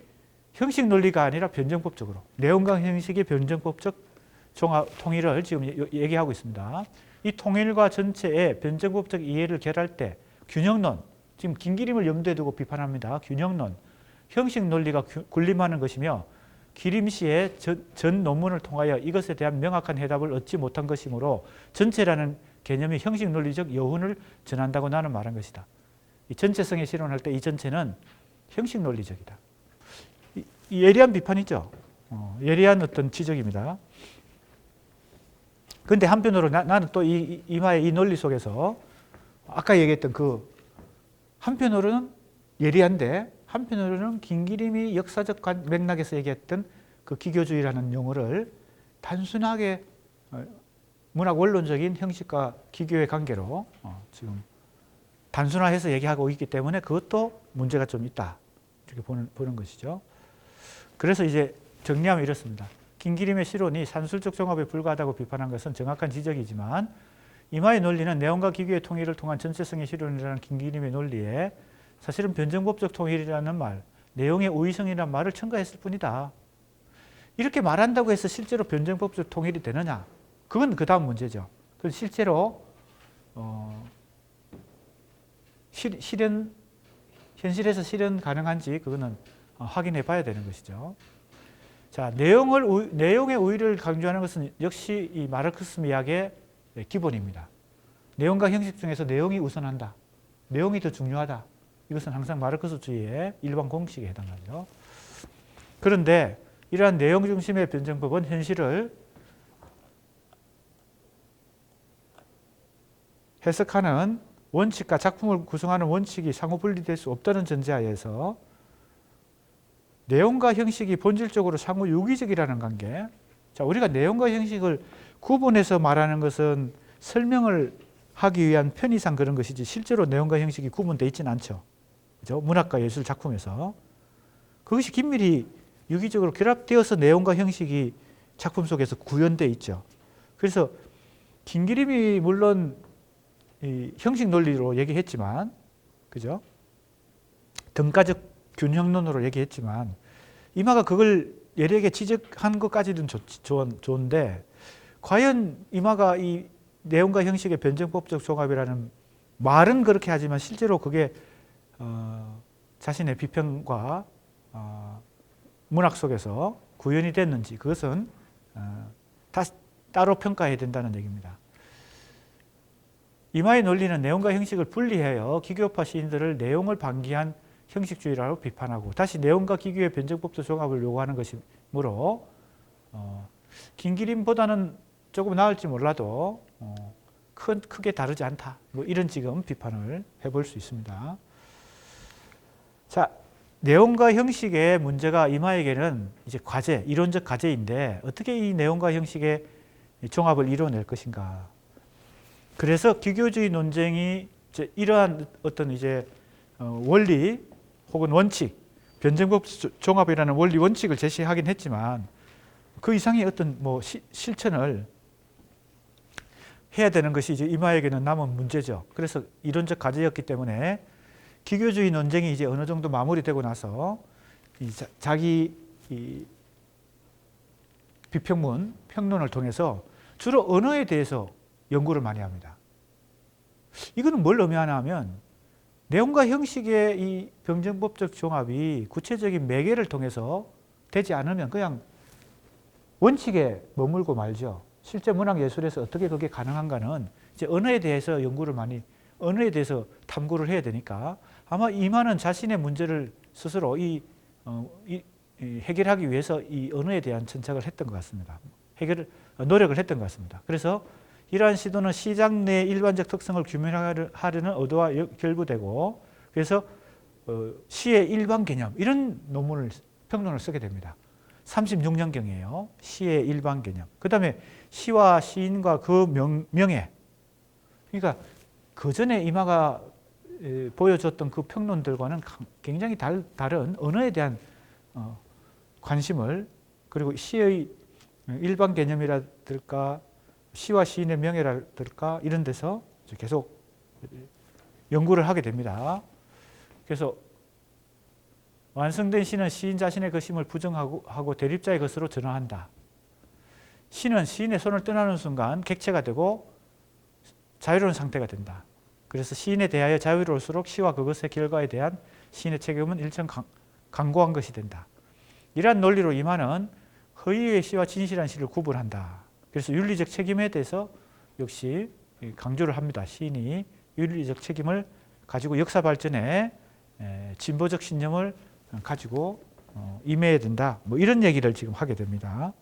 형식 논리가 아니라 변정법적으로 내용과 형식의 변정법적 통일을 지금 얘기하고 있습니다. 이 통일과 전체의 변정법적 이해를 결할 때 균형론, 지금 김기림을 염두에 두고 비판합니다. 균형론, 형식 논리가 군림하는 것이며 기림 씨의 전 논문을 통하여 이것에 대한 명확한 해답을 얻지 못한 것이므로 전체라는 개념이 형식 논리적 여훈을 전한다고 나는 말한 것이다. 이 전체성에 실현할 때 이 전체는 형식 논리적이다. 예리한 비판이죠. 예리한 어떤 지적입니다. 그런데 한편으로 나는 또 이마의 이 논리 속에서 아까 얘기했던 그 한편으로는 예리한데 한편으로는 김기림이 역사적 맥락에서 얘기했던 그 기교주의라는 용어를 단순하게 문학 원론적인 형식과 기교의 관계로 지금 단순화해서 얘기하고 있기 때문에 그것도 문제가 좀 있다. 이렇게 보는 것이죠. 그래서 이제 정리하면 이렇습니다. 김기림의 시론이 산술적 종합에 불과하다고 비판한 것은 정확한 지적이지만 이마의 논리는 내용과 기교의 통일을 통한 전체성의 실현이라는 김기림의 논리에 사실은 변증법적 통일이라는 말, 내용의 우의성이라는 말을 첨가했을 뿐이다. 이렇게 말한다고 해서 실제로 변증법적 통일이 되느냐? 그건 그 다음 문제죠. 그건 실제로 현실에서 실현 가능한지 그거는 확인해 봐야 되는 것이죠. 자, 내용의 우위를 강조하는 것은 역시 이 마르크스 이야기의 기본입니다. 내용과 형식 중에서 내용이 우선한다. 내용이 더 중요하다. 이것은 항상 마르크스주의의 일반 공식에 해당하죠. 그런데 이러한 내용 중심의 변증법은 현실을 해석하는 원칙과 작품을 구성하는 원칙이 상호 분리될 수 없다는 전제하에서 내용과 형식이 본질적으로 상호 유기적이라는 관계. 자, 우리가 내용과 형식을 구분해서 말하는 것은 설명을 하기 위한 편의상 그런 것이지 실제로 내용과 형식이 구분되어 있지는 않죠. 그죠? 문학과 예술 작품에서. 그것이 긴밀히 유기적으로 결합되어서 내용과 형식이 작품 속에서 구현되어 있죠. 그래서 김기림이 물론 이 형식 논리로 얘기했지만, 그죠? 등가적 균형론으로 얘기했지만 이마가 그걸 예리하게 지적한 것까지는 좋은데 과연 이마가 이 내용과 형식의 변증법적 종합이라는 말은 그렇게 하지만 실제로 그게 자신의 비평과 문학 속에서 구현이 됐는지 그것은 따로 평가해야 된다는 얘기입니다. 이마의 논리는 내용과 형식을 분리하여 기교파 시인들을 내용을 방기한 형식주의라고 비판하고 다시 내용과 기교의 변증법적 종합을 요구하는 것이므로 김기림보다는 조금 나을지 몰라도 크게 다르지 않다. 뭐 이런 지금 비판을 해볼 수 있습니다. 자, 내용과 형식의 문제가 이마에게는 이제 과제, 이론적 과제인데 어떻게 이 내용과 형식의 종합을 이뤄낼 것인가. 그래서 기교주의 논쟁이 이제 이러한 어떤 이제 원리 혹은 원칙, 변증법 종합이라는 원리 원칙을 제시하긴 했지만 그 이상의 어떤 뭐 실천을 해야 되는 것이 이제 이마에게는 남은 문제죠. 그래서 이론적 과제였기 때문에 기교주의 논쟁이 이제 어느 정도 마무리되고 나서 자기 비평문, 평론을 통해서 주로 언어에 대해서 연구를 많이 합니다. 이거는 뭘 의미하냐 하면 내용과 형식의 이 변증법적 종합이 구체적인 매개를 통해서 되지 않으면 그냥 원칙에 머물고 말죠. 실제 문학 예술에서 어떻게 그게 가능한가는 이제 언어에 대해서 언어에 대해서 탐구를 해야 되니까 아마 이마는 자신의 문제를 스스로 해결하기 위해서 이 언어에 대한 천착을 했던 것 같습니다. 노력을 했던 것 같습니다. 그래서 이러한 시도는 시장 내의 일반적 특성을 규명하려는 의도와 결부되고 그래서 시의 일반 개념 이런 평론을 쓰게 됩니다. 36년경이에요. 시의 일반 개념. 그 다음에 시와 시인과 그 명예. 그러니까 그 전에 이마가 보여줬던 그 평론들과는 굉장히 다른 언어에 대한 관심을 그리고 시의 일반 개념이라든가 시와 시인의 명예라든가 이런 데서 계속 연구를 하게 됩니다. 그래서 완성된 시는 시인 자신의 것임을 부정하고 대립자의 것으로 전환한다. 시는 시인의 손을 떠나는 순간 객체가 되고 자유로운 상태가 된다. 그래서 시인에 대하여 자유로울수록 시와 그것의 결과에 대한 시인의 책임은 일정 강고한 것이 된다. 이러한 논리로 이마는 허위의 시와 진실한 시를 구분한다. 그래서 윤리적 책임에 대해서 역시 강조를 합니다. 시인이 윤리적 책임을 가지고 역사 발전에 진보적 신념을 가지고 임해야 된다. 뭐 이런 얘기를 지금 하게 됩니다.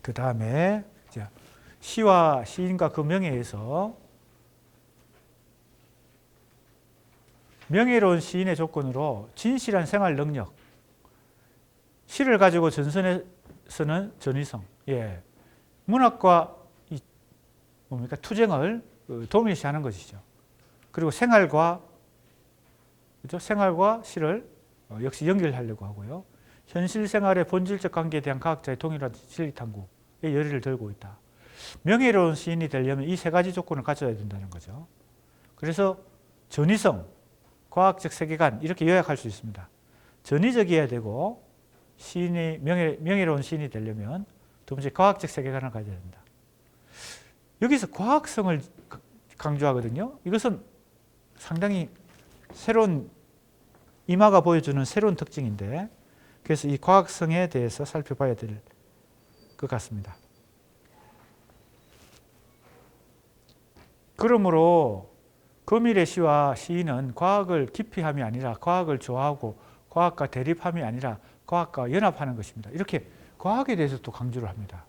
그 다음에 시와 시인과 그 명예에서 명예로운 시인의 조건으로 진실한 생활 능력, 시를 가지고 전선에서는 전위성, 문학과 투쟁을 동일시하는 것이죠. 그리고 생활과 시를 역시 연결하려고 하고요. 현실 생활의 본질적 관계에 대한 과학자의 동일한 진리 탐구의 열의를 들고 있다. 명예로운 시인이 되려면 이 세 가지 조건을 갖춰야 된다는 거죠. 그래서 전위성, 과학적 세계관 이렇게 요약할 수 있습니다. 전위적이어야 되고 시인이 명예로운 시인이 되려면 두 번째 과학적 세계관을 가져야 된다. 여기서 과학성을 강조하거든요. 이것은 상당히 새로운 이마가 보여주는 새로운 특징인데 그래서 이 과학성에 대해서 살펴봐야 될 것 같습니다. 그러므로 거밀의 시와 시인은 과학을 기피함이 아니라 과학을 좋아하고 과학과 대립함이 아니라 과학과 연합하는 것입니다. 이렇게 과학에 대해서 또 강조를 합니다.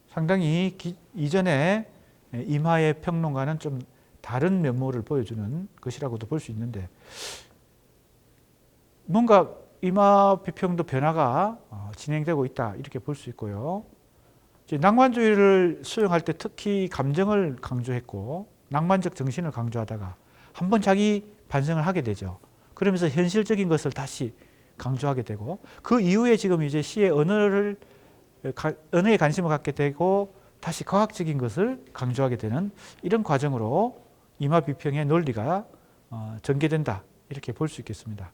상당히 이전에 이마의 평론가는 좀 다른 면모를 보여주는 것이라고도 볼 수 있는데 뭔가 이마 비평도 변화가 진행되고 있다 이렇게 볼 수 있고요. 낭만주의를 수용할 때 특히 감정을 강조했고 낭만적 정신을 강조하다가 한번 자기 반성을 하게 되죠. 그러면서 현실적인 것을 다시 강조하게 되고 그 이후에 지금 이제 시의 언어에 관심을 갖게 되고 다시 과학적인 것을 강조하게 되는 이런 과정으로 이마 비평의 논리가 전개된다 이렇게 볼 수 있겠습니다.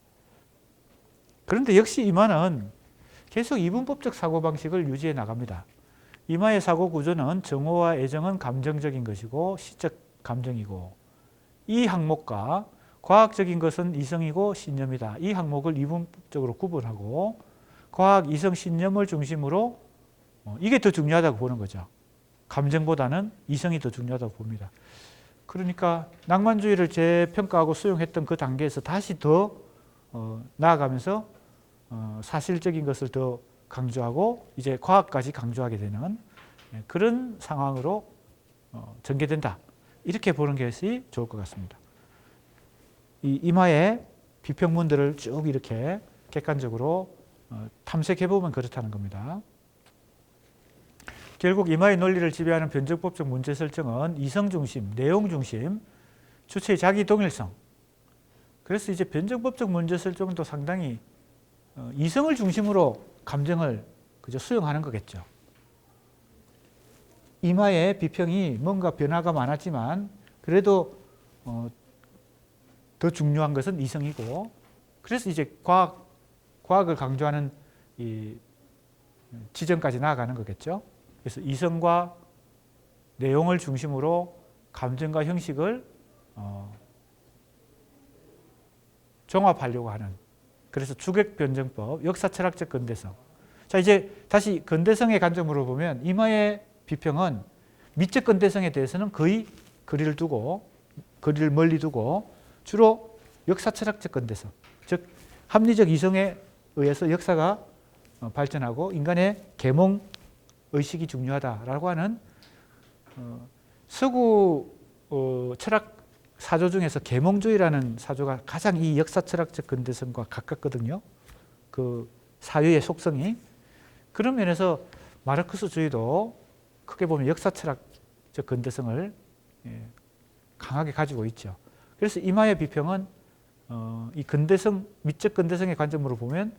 그런데 역시 이마는 계속 이분법적 사고방식을 유지해 나갑니다. 이마의 사고 구조는 정오와 애정은 감정적인 것이고 시적 감정이고 이 항목과 과학적인 것은 이성이고 신념이다. 이 항목을 이분법적으로 구분하고 과학, 이성, 신념을 중심으로 이게 더 중요하다고 보는 거죠. 감정보다는 이성이 더 중요하다고 봅니다. 그러니까 낭만주의를 재평가하고 수용했던 그 단계에서 다시 더 나아가면서 사실적인 것을 더 강조하고 이제 과학까지 강조하게 되는 그런 상황으로 전개된다. 이렇게 보는 것이 좋을 것 같습니다. 이 이마의 비평문들을 쭉 이렇게 객관적으로 탐색해 보면 그렇다는 겁니다. 결국 이마의 논리를 지배하는 변증법적 문제 설정은 이성 중심, 내용 중심, 주체의 자기 동일성. 그래서 이제 변증법적 문제 설정도 상당히 이성을 중심으로 감정을 그저 수용하는 거겠죠. 이마의 비평이 뭔가 변화가 많았지만 그래도 더 중요한 것은 이성이고 그래서 이제 과학을 강조하는 이 지점까지 나아가는 거겠죠. 그래서 이성과 내용을 중심으로 감정과 형식을 종합하려고 하는 그래서 주객변증법, 역사철학적 근대성. 자 이제 다시 근대성의 관점으로 보면 이마의 비평은 미적 근대성에 대해서는 거의 거리를 멀리 두고 주로 역사철학적 근대성, 즉 합리적 이성에 의해서 역사가 발전하고 인간의 계몽 의식이 중요하다라고 하는 서구 철학 사조 중에서 계몽주의라는 사조가 가장 이 역사철학적 근대성과 가깝거든요. 그 사유의 속성이. 그런 면에서 마르크스주의도 크게 보면 역사철학적 근대성을 강하게 가지고 있죠. 그래서 이마의 비평은 이 근대성, 미적 근대성의 관점으로 보면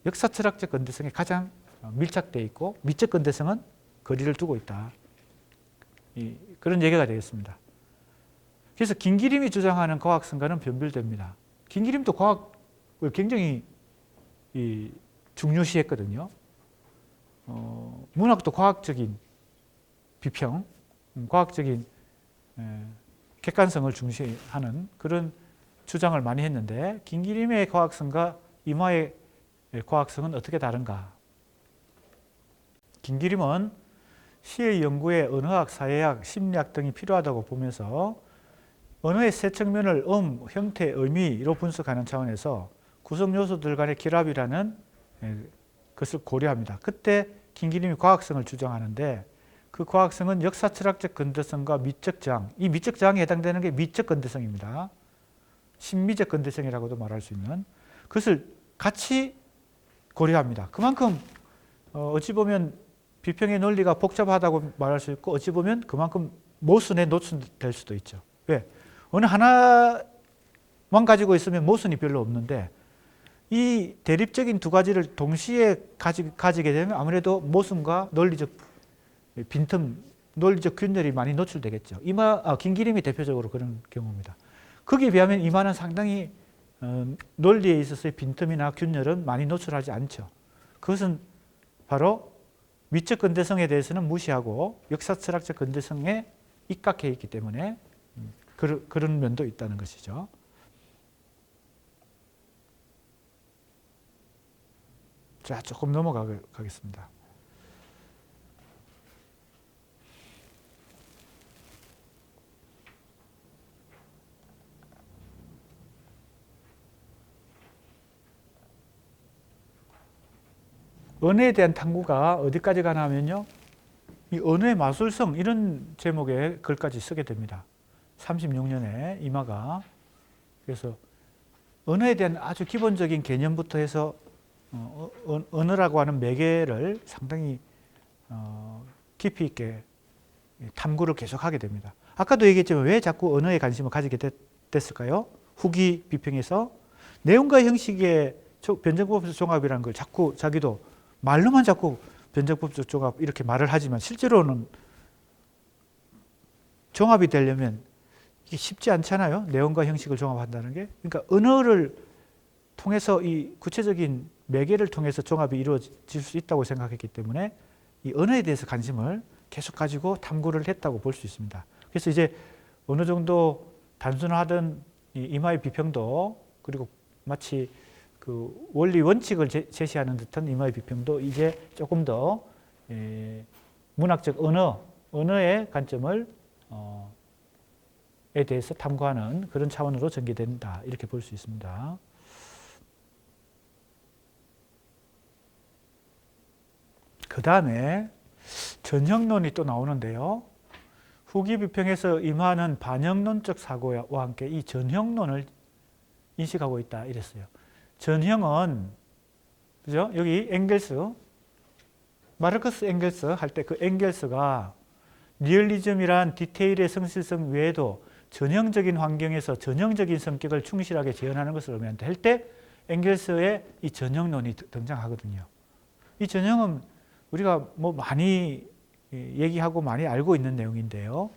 역사철학적 근대성에 가장 밀착되어 있고 미적 근대성은 거리를 두고 있다. 그런 얘기가 되겠습니다. 그래서 김기림이 주장하는 과학성과는 변별됩니다. 김기림도 과학을 굉장히 중요시했거든요. 문학도 과학적인 비평, 과학적인 객관성을 중시하는 그런 주장을 많이 했는데 김기림의 과학성과 이마의 과학성은 어떻게 다른가? 김기림은 시의 연구에 언어학, 사회학, 심리학 등이 필요하다고 보면서 언어의 세 측면을 형태, 의미로 분석하는 차원에서 구성 요소들 간의 결합이라는 것을 고려합니다. 그때 김기림이 과학성을 주장하는데 그 과학성은 역사철학적 근대성과 미적 저항, 이 미적 저항에 해당되는 게 미적 근대성입니다. 신미적 근대성이라고도 말할 수 있는 그것을 같이 고려합니다. 그만큼 어찌 보면 비평의 논리가 복잡하다고 말할 수 있고 어찌 보면 그만큼 모순에 노출될 수도 있죠. 왜? 어느 하나만 가지고 있으면 모순이 별로 없는데 이 대립적인 두 가지를 동시에 가지게 되면 아무래도 모순과 논리적 빈틈, 논리적 균열이 많이 노출되겠죠. 김기림이 대표적으로 그런 경우입니다. 거기에 비하면 이마는 상당히 논리에 있어서의 빈틈이나 균열은 많이 노출하지 않죠. 그것은 바로 미적 근대성에 대해서는 무시하고 역사 철학적 근대성에 입각해 있기 때문에 그런 면도 있다는 것이죠. 자, 조금 넘어가겠습니다. 언어에 대한 탐구가 어디까지 가나 하면요. 이 언어의 마술성 이런 제목의 글까지 쓰게 됩니다. 36년에 이마가. 그래서 언어에 대한 아주 기본적인 개념부터 해서 언어라고 하는 매개를 상당히 깊이 있게 탐구를 계속하게 됩니다. 아까도 얘기했지만 왜 자꾸 언어에 관심을 가지게 됐을까요? 후기 비평에서 내용과 형식의 변정법적 종합이라는 걸 자꾸 자기도 말로만 자꾸 변정법적 종합 이렇게 말을 하지만 실제로는 종합이 되려면 이게 쉽지 않잖아요. 내용과 형식을 종합한다는 게. 그러니까 언어를 통해서 이 구체적인 매개를 통해서 종합이 이루어질 수 있다고 생각했기 때문에 이 언어에 대해서 관심을 계속 가지고 탐구를 했다고 볼 수 있습니다. 그래서 이제 어느 정도 단순화하던 이마의 비평도 그리고 마치 그 원리 원칙을 제시하는 듯한 이마의 비평도 이제 조금 더 문학적 언어의 관점을 에 대해서 탐구하는 그런 차원으로 전개된다 이렇게 볼 수 있습니다. 그 다음에 전형론이 또 나오는데요. 후기 비평에서 임하는 반영론적 사고와 함께 이 전형론을 인식하고 있다 이랬어요. 전형은 그죠? 여기 엥겔스, 마르크스 엥겔스 할 때 그 엥겔스가 리얼리즘이란 디테일의 성실성 외에도 전형적인 환경에서 전형적인 성격을 충실하게 재현하는 것을 의미한다 할 때 엥겔스의 이 전형론이 등장하거든요. 이 전형은 우리가 뭐 많이 얘기하고 많이 알고 있는 내용인데요.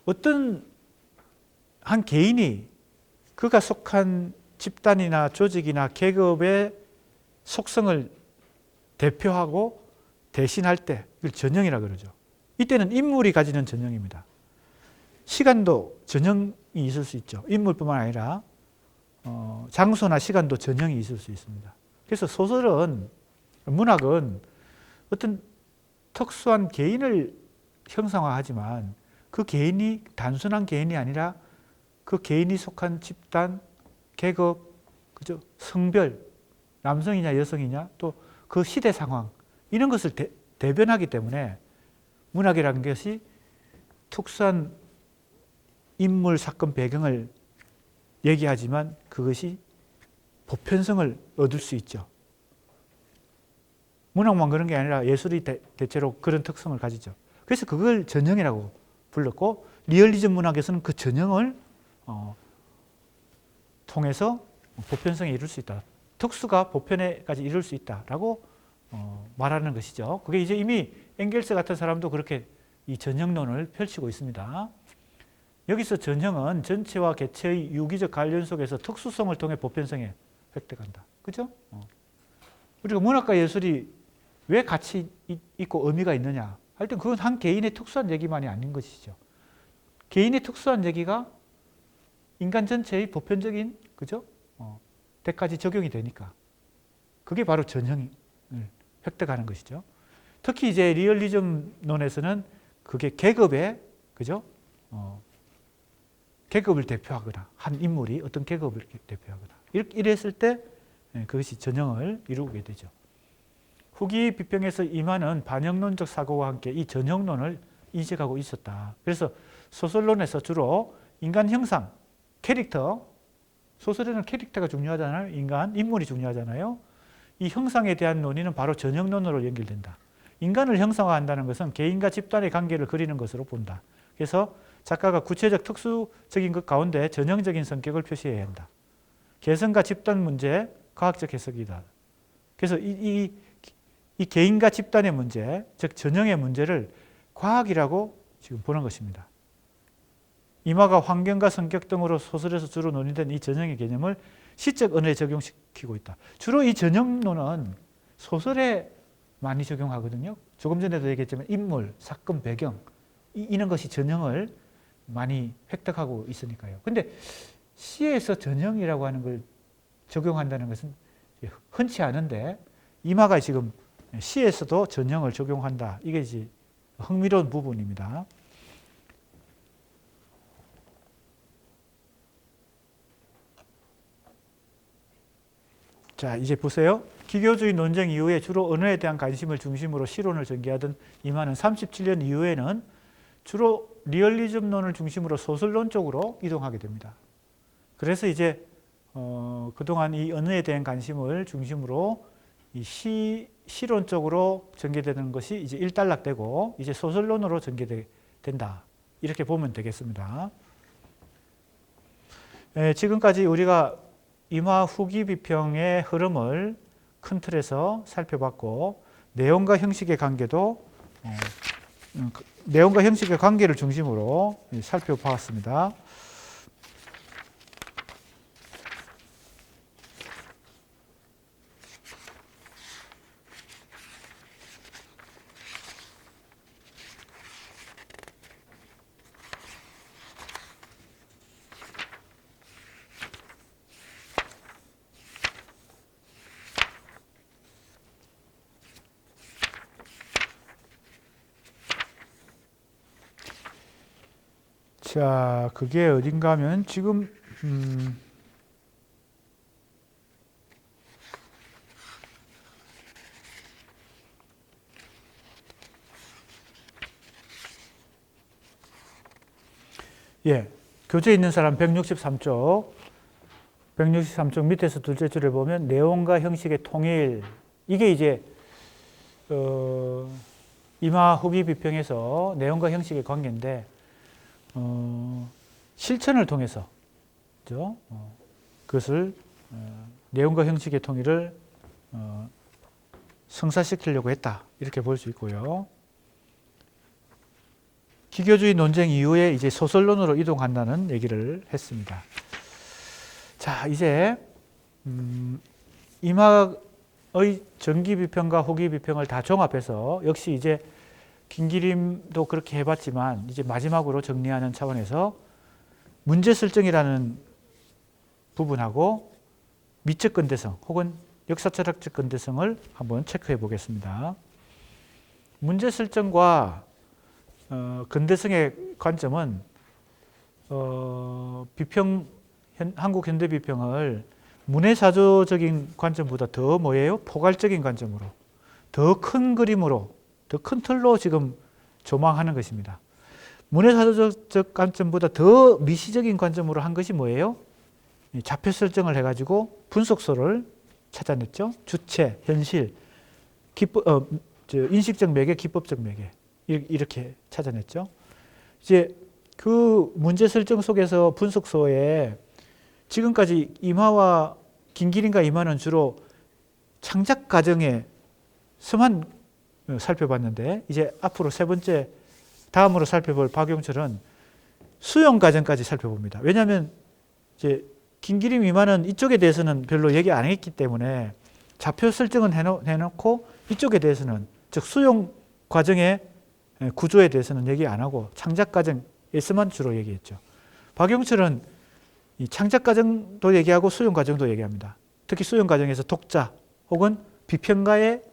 어떤 한 개인이 그가 속한 집단이나 조직이나 계급의 속성을 대표하고 대신할 때 이걸 전형이라고 그러죠. 이때는 인물이 가지는 전형입니다. 시간도 전형이 있을 수 있죠. 인물뿐만 아니라 장소나 시간도 전형이 있을 수 있습니다. 그래서 소설은, 문학은 어떤 특수한 개인을 형상화하지만 그 개인이 단순한 개인이 아니라 그 개인이 속한 집단, 계급, 그죠? 성별, 남성이냐 여성이냐 또 그 시대 상황 이런 것을 대변하기 때문에 문학이라는 것이 특수한 인물, 사건, 배경을 얘기하지만 그것이 보편성을 얻을 수 있죠. 문학만 그런 게 아니라 예술이 대체로 그런 특성을 가지죠. 그래서 그걸 전형이라고 불렀고 리얼리즘 문학에서는 그 전형을 통해서 보편성에 이룰 수 있다. 특수가 보편에까지 이룰 수 있다라고 말하는 것이죠. 그게 이제 이미 엥겔스 같은 사람도 그렇게 이 전형론을 펼치고 있습니다. 여기서 전형은 전체와 개체의 유기적 관련 속에서 특수성을 통해 보편성에 획득한다. 그죠? 우리가 문학과 예술이 왜 같이 있고 의미가 있느냐 할 때 그건 한 개인의 특수한 얘기만이 아닌 것이죠. 개인의 특수한 얘기가 인간 전체의 보편적인 그죠? 때까지 적용이 되니까 그게 바로 전형을 획득하는 것이죠. 특히 이제 리얼리즘론에서는 그게 계급의 그죠? 계급을 대표하거나 한 인물이 어떤 계급을 대표하거나 이랬을 때 그것이 전형을 이루게 되죠. 후기 비평에서 임하는 반영론적 사고와 함께 이 전형론을 인식하고 있었다. 그래서 소설론에서 주로 인간 형상, 캐릭터, 소설에는 캐릭터가 중요하잖아요. 인물이 중요하잖아요. 이 형상에 대한 논의는 바로 전형론으로 연결된다. 인간을 형상화한다는 것은 개인과 집단의 관계를 그리는 것으로 본다. 그래서 작가가 구체적 특수적인 것 가운데 전형적인 성격을 표시해야 한다. 개성과 집단 문제, 과학적 해석이다. 그래서 이 개인과 집단의 문제, 즉 전형의 문제를 과학이라고 지금 보는 것입니다. 이마가 환경과 성격 등으로 소설에서 주로 논의된 이 전형의 개념을 시적 언어에 적용시키고 있다. 주로 이 전형론은 소설에 많이 적용하거든요. 조금 전에도 얘기했지만 인물, 사건, 배경 이런 것이 전형을 많이 획득하고 있으니까요. 근데 시에서 전형이라고 하는 걸 적용한다는 것은 흔치 않은데 이마가 지금 시에서도 전형을 적용한다. 이게 이제 흥미로운 부분입니다. 자, 이제 보세요. 기교주의 논쟁 이후에 주로 언어에 대한 관심을 중심으로 시론을 전개하던 이마는 37년 이후에는 주로 리얼리즘론을 중심으로 소설론 쪽으로 이동하게 됩니다. 그래서 이제 그동안 이 언어에 대한 관심을 중심으로 이 시론 쪽으로 전개되는 것이 이제 일단락되고 이제 소설론으로 전개된다. 이렇게 보면 되겠습니다. 지금까지 우리가 이마 후기 비평의 흐름을 큰 틀에서 살펴봤고 내용과 형식의 관계도 내용과 형식의 관계를 중심으로 살펴보았습니다. 자, 그게 어딘가 하면 지금 교재에 있는 사람 163쪽 밑에서 둘째 줄을 보면 내용과 형식의 통일, 이게 이제 이마 후기 비평에서 내용과 형식의 관계인데 실천을 통해서 그죠? 그것을 내용과 형식의 통일을 성사시키려고 했다, 이렇게 볼 수 있고요. 기교주의 논쟁 이후에 이제 소설론으로 이동한다는 얘기를 했습니다. 자, 이제 이마의 전기 비평과 후기 비평을 다 종합해서 역시 이제 김기림도 그렇게 해봤지만 이제 마지막으로 정리하는 차원에서 문제 설정이라는 부분하고 미적 근대성 혹은 역사철학적 근대성을 한번 체크해 보겠습니다. 문제 설정과 근대성의 관점은 한국 현대 비평을 문해사조적인 관점보다 더 뭐예요? 포괄적인 관점으로, 더 큰 그림으로, 더 큰 틀로 지금 조망하는 것입니다. 문해사조적 관점보다 더 미시적인 관점으로 한 것이 뭐예요? 좌표 설정을 해가지고 분속소를 찾아냈죠. 주체, 현실, 인식적 매개, 기법적 매개, 이렇게 찾아냈죠. 이제 그 문제 설정 속에서 분속소에 지금까지 이마와 김기림과 이마는 주로 창작 과정에서만 살펴봤는데 이제 앞으로 세 번째 다음으로 살펴볼 박용철은 수용 과정까지 살펴봅니다. 왜냐하면 이제 김기림 이마는 이쪽에 대해서는 별로 얘기 안 했기 때문에 좌표 설정은 해놓고 이쪽에 대해서는 즉 수용 과정의 구조에 대해서는 얘기 안 하고 창작 과정에서만 주로 얘기했죠. 박용철은 이 창작 과정도 얘기하고 수용 과정도 얘기합니다. 특히 수용 과정에서 독자 혹은 비평가의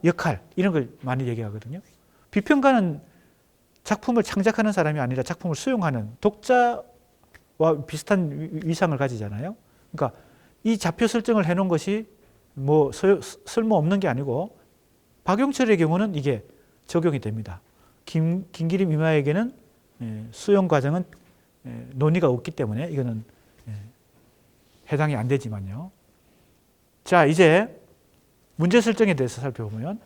역할, 이런 걸 많이 얘기하거든요. 비평가는 작품을 창작하는 사람이 아니라 작품을 수용하는 독자와 비슷한 위상을 가지잖아요. 그러니까 이 좌표 설정을 해놓은 것이 뭐 쓸모없는 게 아니고 박용철의 경우는 이게 적용이 됩니다. 김기림 이마에게는 수용 과정은 논의가 없기 때문에 이거는 해당이 안 되지만요. 자, 이제 문제 설정에 대해서 살펴보면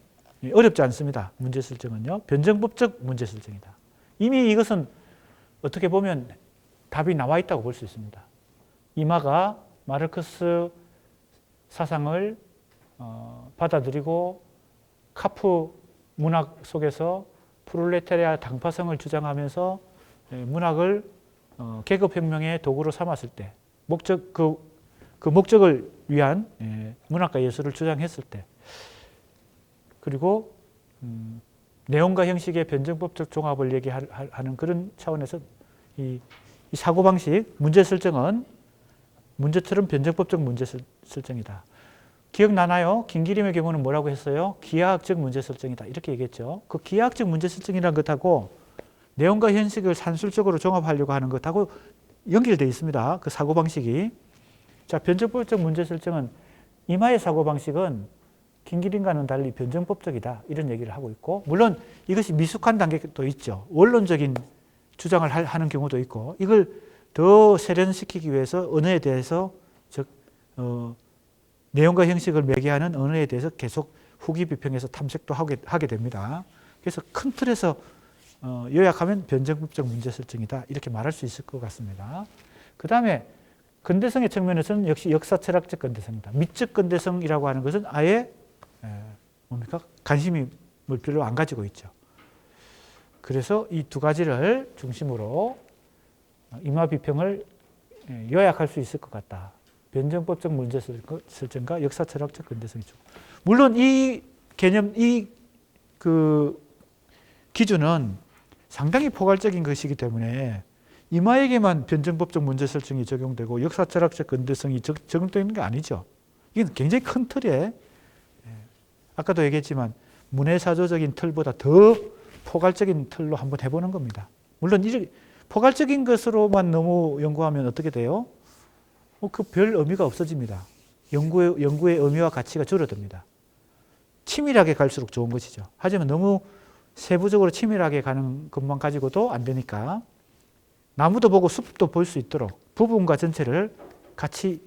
어렵지 않습니다. 문제 설정은요. 변증법적 문제 설정이다. 이미 이것은 어떻게 보면 답이 나와 있다고 볼 수 있습니다. 이마가 마르크스 사상을 받아들이고 카프 문학 속에서 프롤레타리아 당파성을 주장하면서 문학을 계급혁명의 도구로 삼았을 때 그 목적을 위한 문학과 예술을 주장했을 때 그리고 내용과 형식의 변증법적 종합을 얘기하는 그런 차원에서 이 사고방식 문제 설정은 문제처럼 변증법적 문제 설정이다. 기억나나요? 김기림의 경우는 뭐라고 했어요? 기하학적 문제 설정이다. 이렇게 얘기했죠. 그 기하학적 문제 설정이라는 것하고 내용과 현식을 산술적으로 종합하려고 하는 것하고 연결되어 있습니다. 그 사고방식이. 자, 변증법적 문제 설정은 이마의 사고방식은 김기림과는 달리 변증법적이다. 이런 얘기를 하고 있고 물론 이것이 미숙한 단계도 있죠. 원론적인 주장을 하는 경우도 있고 이걸 더 세련시키기 위해서 언어에 대해서 즉 내용과 형식을 매개하는 언어에 대해서 계속 후기 비평에서 탐색도 하게 됩니다. 그래서 큰 틀에서 요약하면 변증법적 문제 설정이다 이렇게 말할 수 있을 것 같습니다. 그 다음에 근대성의 측면에서는 역시 역사철학적 근대성이다. 미적 근대성이라고 하는 것은 아예 뭡니까? 관심을 별로 안 가지고 있죠. 그래서 이 두 가지를 중심으로 이마 비평을 요약할 수 있을 것 같다. 변증법적 문제 설정과 역사철학적 근대성이죠. 물론 이 개념, 그 기준은 상당히 포괄적인 것이기 때문에 이마에게만 변증법적 문제 설정이 적용되고 역사철학적 근대성이 적용되는 게 아니죠. 이건 굉장히 큰 틀에 아까도 얘기했지만 문해사조적인 틀보다 더 포괄적인 틀로 한번 해보는 겁니다. 물론 포괄적인 것으로만 너무 연구하면 어떻게 돼요? 그 별 의미가 없어집니다. 연구의 의미와 가치가 줄어듭니다. 치밀하게 갈수록 좋은 것이죠. 하지만 너무 세부적으로 치밀하게 가는 것만 가지고도 안 되니까 나무도 보고 숲도 볼 수 있도록 부분과 전체를 같이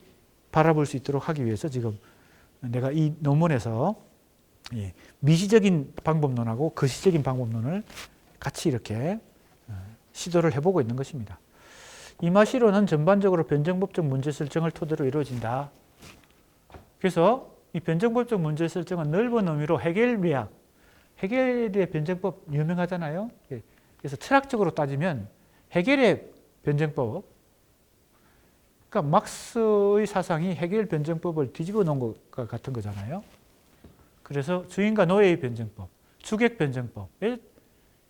바라볼 수 있도록 하기 위해서 지금 내가 이 논문에서 미시적인 방법론하고 거시적인 방법론을 같이 이렇게 시도를 해보고 있는 것입니다. 이마시론은 전반적으로 변증법적 문제 설정을 토대로 이루어진다. 그래서 이 변증법적 문제 설정은 넓은 의미로 헤겔 미학, 헤겔의 변증법 유명하잖아요. 그래서 철학적으로 따지면 헤겔의 변증법, 그러니까 막스의 사상이 헤겔 변증법을 뒤집어 놓은 것과 같은 거잖아요. 그래서 주인과 노예의 변증법, 주객 변증법에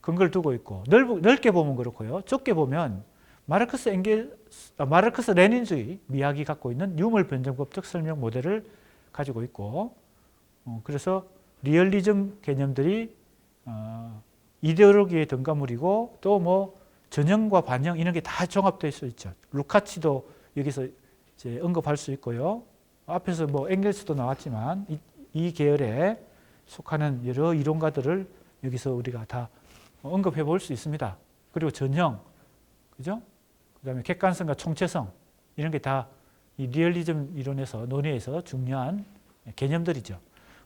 근거를 두고 있고 넓게 보면 그렇고요. 좁게 보면 마르크스 레닌주의 미학이 갖고 있는 유물 변증법적 설명 모델을 가지고 있고 그래서 리얼리즘 개념들이 이데올로기의 등가물이고 또 뭐 전형과 반영 이런 게 다 종합될 수 있죠. 루카치도 여기서 이제 언급할 수 있고요. 앞에서 뭐 엥겔스도 나왔지만 이 계열에 속하는 여러 이론가들을 여기서 우리가 다 언급해 볼 수 있습니다. 그리고 전형, 그죠? 그 다음에 객관성과 총체성 이런 게 다 이 리얼리즘 이론에서 논의에서 중요한 개념들이죠.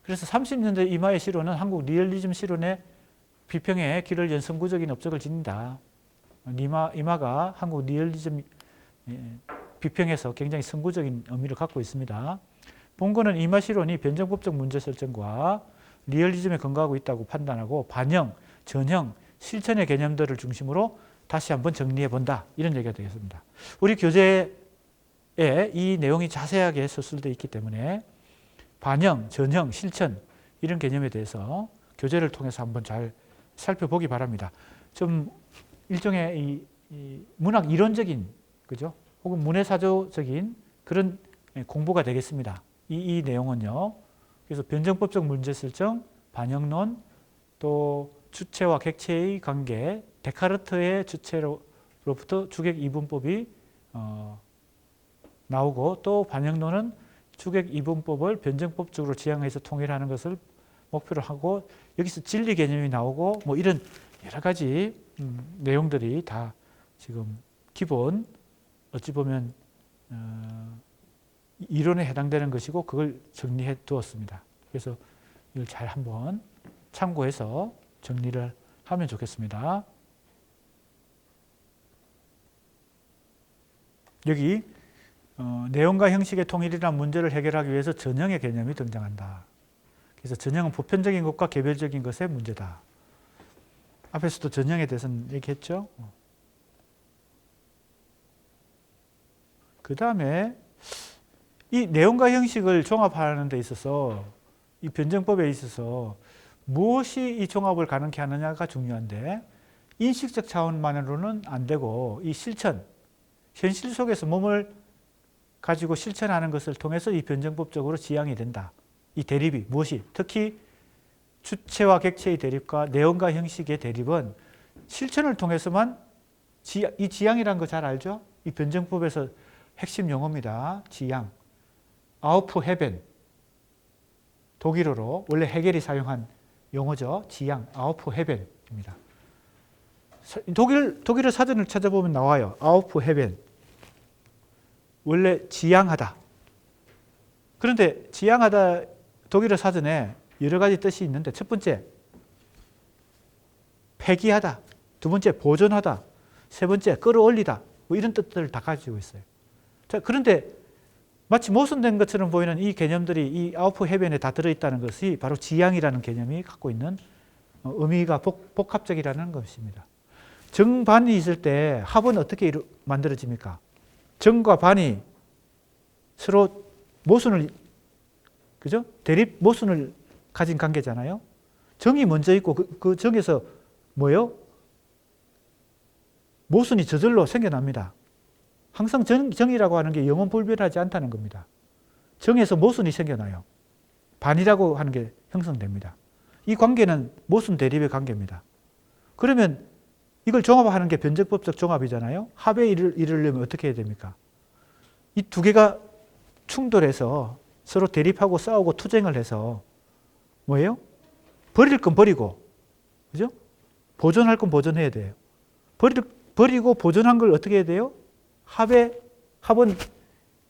그래서 30년대 이마의 실론은 한국 리얼리즘 실론의 비평에 길을 연 선구적인 업적을 지닌다. 이마가 한국 리얼리즘 비평에서 굉장히 선구적인 의미를 갖고 있습니다. 본거는 이마 실론이 변증법적 문제 설정과 리얼리즘에 근거하고 있다고 판단하고 반영, 전형, 실천의 개념들을 중심으로 다시 한번 정리해 본다. 이런 얘기가 되겠습니다. 우리 교재에 이 내용이 자세하게 서술되어 있기 때문에 반영, 전형, 실천 이런 개념에 대해서 교재를 통해서 한번 잘 살펴보기 바랍니다. 좀 일종의 이 문학 이론적인, 그죠? 혹은 문해사조적인 그런 공부가 되겠습니다. 이 내용은요. 그래서 변증법적 문제 설정, 반영론, 또 주체와 객체의 관계, 데카르트의 주체로부터 주객 이분법이 나오고 또 반영론은 주객 이분법을 변증법적으로 지향해서 통일하는 것을 목표로 하고 여기서 진리 개념이 나오고 뭐 이런 여러 가지 내용들이 다 지금 기본 어찌 보면 이론에 해당되는 것이고 그걸 정리해 두었습니다. 그래서 이걸 잘 한번 참고해서 정리를 하면 좋겠습니다. 여기 내용과 형식의 통일이란 문제를 해결하기 위해서 전형의 개념이 등장한다. 그래서 전형은 보편적인 것과 개별적인 것의 문제다. 앞에서도 전형에 대해서는 얘기했죠. 그 다음에 이 내용과 형식을 종합하는 데 있어서 이 변증법에 있어서 무엇이 이 종합을 가능케 하느냐가 중요한데 인식적 차원만으로는 안 되고 이 실천, 현실 속에서 몸을 가지고 실천하는 것을 통해서 이 변증법적으로 지향이 된다. 이 대립이 무엇이? 특히 주체와 객체의 대립과 내용과 형식의 대립은 실천을 통해서만 이 지향이라는 거 잘 알죠? 이 변증법에서 핵심 용어입니다. 지향. 아우프헤벤. 독일어로 원래 헤겔이 사용한 용어죠. 지향. 아우프헤벤입니다. 독일어 사전을 찾아보면 나와요. 아우프헤벤. 원래 지향하다. 그런데 지향하다 독일어 사전에 여러 가지 뜻이 있는데 첫 번째 폐기하다, 두 번째 보존하다, 세 번째 끌어올리다 뭐 이런 뜻들을 다 가지고 있어요. 자, 그런데 마치 모순된 것처럼 보이는 이 개념들이 이 아우프헤벤에 다 들어있다는 것이 바로 지향이라는 개념이 갖고 있는 의미가 복합적이라는 것입니다. 정반이 있을 때 합은 어떻게 만들어집니까? 정과 반이 서로 모순을, 그죠? 대립 모순을 가진 관계잖아요. 정이 먼저 있고 그 정에서 뭐예요? 모순이 저절로 생겨납니다. 항상 정이라고 하는 게 영원불변하지 않다는 겁니다. 정에서 모순이 생겨나요. 반이라고 하는 게 형성됩니다. 이 관계는 모순 대립의 관계입니다. 그러면 이걸 종합하는 게 변증법적 종합이잖아요. 합에 이르려면 어떻게 해야 됩니까? 이 두 개가 충돌해서 서로 대립하고 싸우고 투쟁을 해서 뭐예요? 버릴 건 버리고, 그죠? 보존할 건 보존해야 돼요. 버리고 보존한 걸 어떻게 해야 돼요? 합은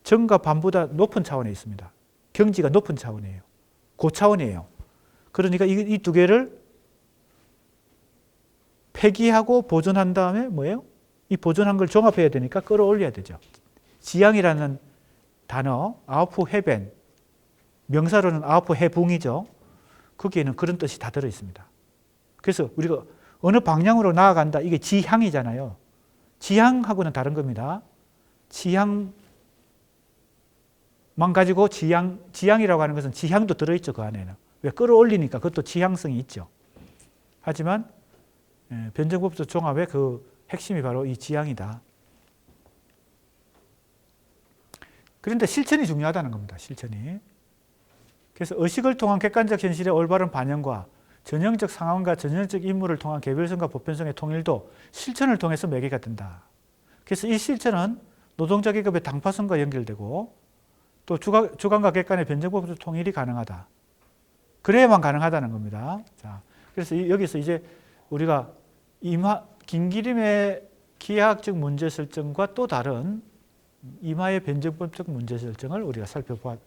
정과 반보다 높은 차원에 있습니다. 경지가 높은 차원이에요. 고차원이에요. 그러니까 이 두 개를 폐기하고 보존한 다음에 뭐예요? 이 보존한 걸 종합해야 되니까 끌어올려야 되죠. 지향이라는 단어, 아우프헤벤, 명사로는 아우프헤붕이죠. 거기에는 그런 뜻이 다 들어 있습니다. 그래서 우리가 어느 방향으로 나아간다, 이게 지향이잖아요. 지향하고는 다른 겁니다. 지향만 가지고 지향이라고 하는 것은 지향도 들어있죠, 그 안에는. 왜? 끌어올리니까 그것도 지향성이 있죠. 하지만 변증법적 종합의 그 핵심이 바로 이 지향이다. 그런데 실천이 중요하다는 겁니다. 실천이. 그래서 의식을 통한 객관적 현실의 올바른 반영과 전형적 상황과 전형적 인물을 통한 개별성과 보편성의 통일도 실천을 통해서 매개가 된다. 그래서 이 실천은 노동자 계급의 당파성과 연결되고 또 주관과 객관의 변증법적 통일이 가능하다. 그래야만 가능하다는 겁니다. 자, 그래서 여기서 이제 우리가 김기림의 기하학적 문제 설정과 또 다른 이마의 변증법적 문제 설정을 우리가 살펴볼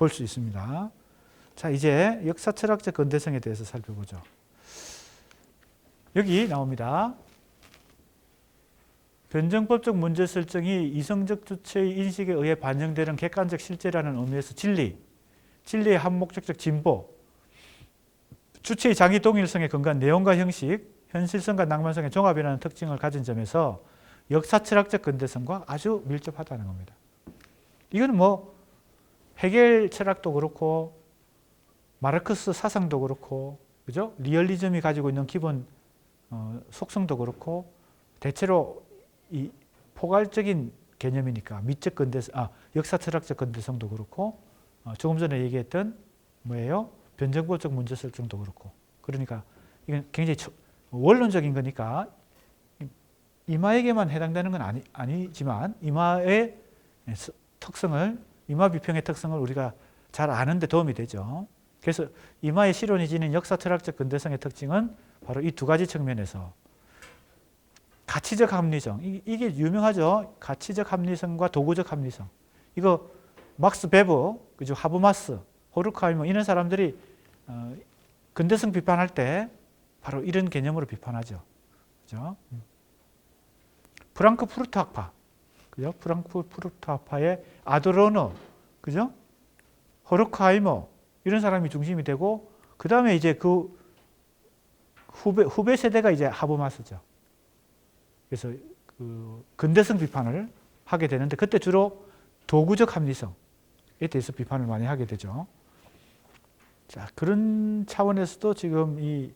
수 있습니다. 자, 이제 역사철학적 근대성에 대해서 살펴보죠. 여기 나옵니다. 변증법적 문제 설정이 이성적 주체의 인식에 의해 반영되는 객관적 실제라는 의미에서 진리의 한목적적 진보, 주체의 장기 동일성에 근거한 내용과 형식, 현실성과 낭만성의 종합이라는 특징을 가진 점에서 역사철학적 근대성과 아주 밀접하다는 겁니다. 이건 뭐 헤겔 철학도 그렇고 마르크스 사상도 그렇고, 그죠? 리얼리즘이 가지고 있는 기본 속성도 그렇고, 대체로 이 포괄적인 개념이니까 미적 근대성, 역사철학적 근대성도 그렇고, 조금 전에 얘기했던 뭐예요? 변증법적 문제 설정도 그렇고. 그러니까 이건 굉장히 원론적인 거니까 이마에게만 해당되는 건 아니지만 이마의 특성을, 이마 비평의 특성을 우리가 잘 아는 데 도움이 되죠. 그래서 이마의 실론이 지닌 역사철학적 근대성의 특징은 바로 이 두 가지 측면에서 가치적 합리성, 이게 유명하죠. 가치적 합리성과 도구적 합리성. 이거 막스 베버, 그죠? 하브마스, 호르카이머 이런 사람들이 근대성 비판할 때 바로 이런 개념으로 비판하죠. 그죠? 프랑크푸르트 학파, 그죠? 프랑크푸르트 학파의 아도르너, 그죠? 호르크하이머 이런 사람이 중심이 되고 그 다음에 이제 그 후배 세대가 이제 하버마스죠. 그래서 그 근대성 비판을 하게 되는데 그때 주로 도구적 합리성에 대해서 비판을 많이 하게 되죠. 자, 그런 차원에서도 지금 이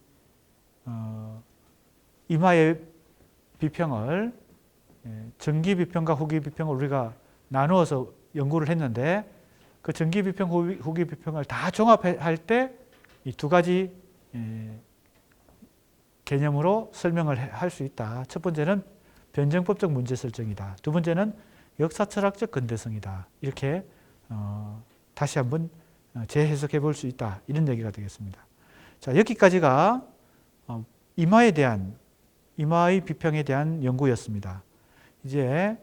이마의 비평을 전기 비평과 후기 비평을 우리가 나누어서 연구를 했는데 그 전기 비평, 후기 비평을 다 종합할 때 이 두 가지 개념으로 설명을 할 수 있다. 첫 번째는 변증법적 문제 설정이다. 두 번째는 역사철학적 근대성이다. 이렇게 다시 한번 재해석해 볼 수 있다. 이런 얘기가 되겠습니다. 자, 여기까지가 이마의 비평에 대한 연구였습니다. 이제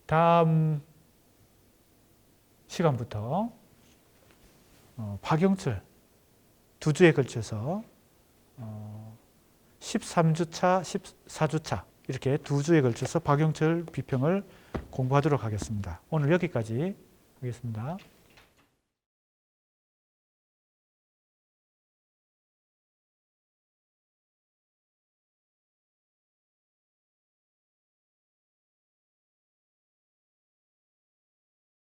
다음 시간부터 박영철 2주에 걸쳐서 13주차, 14주차 이렇게 2주에 걸쳐서 박영철 비평을 공부하도록 하겠습니다. 오늘 여기까지 하겠습니다.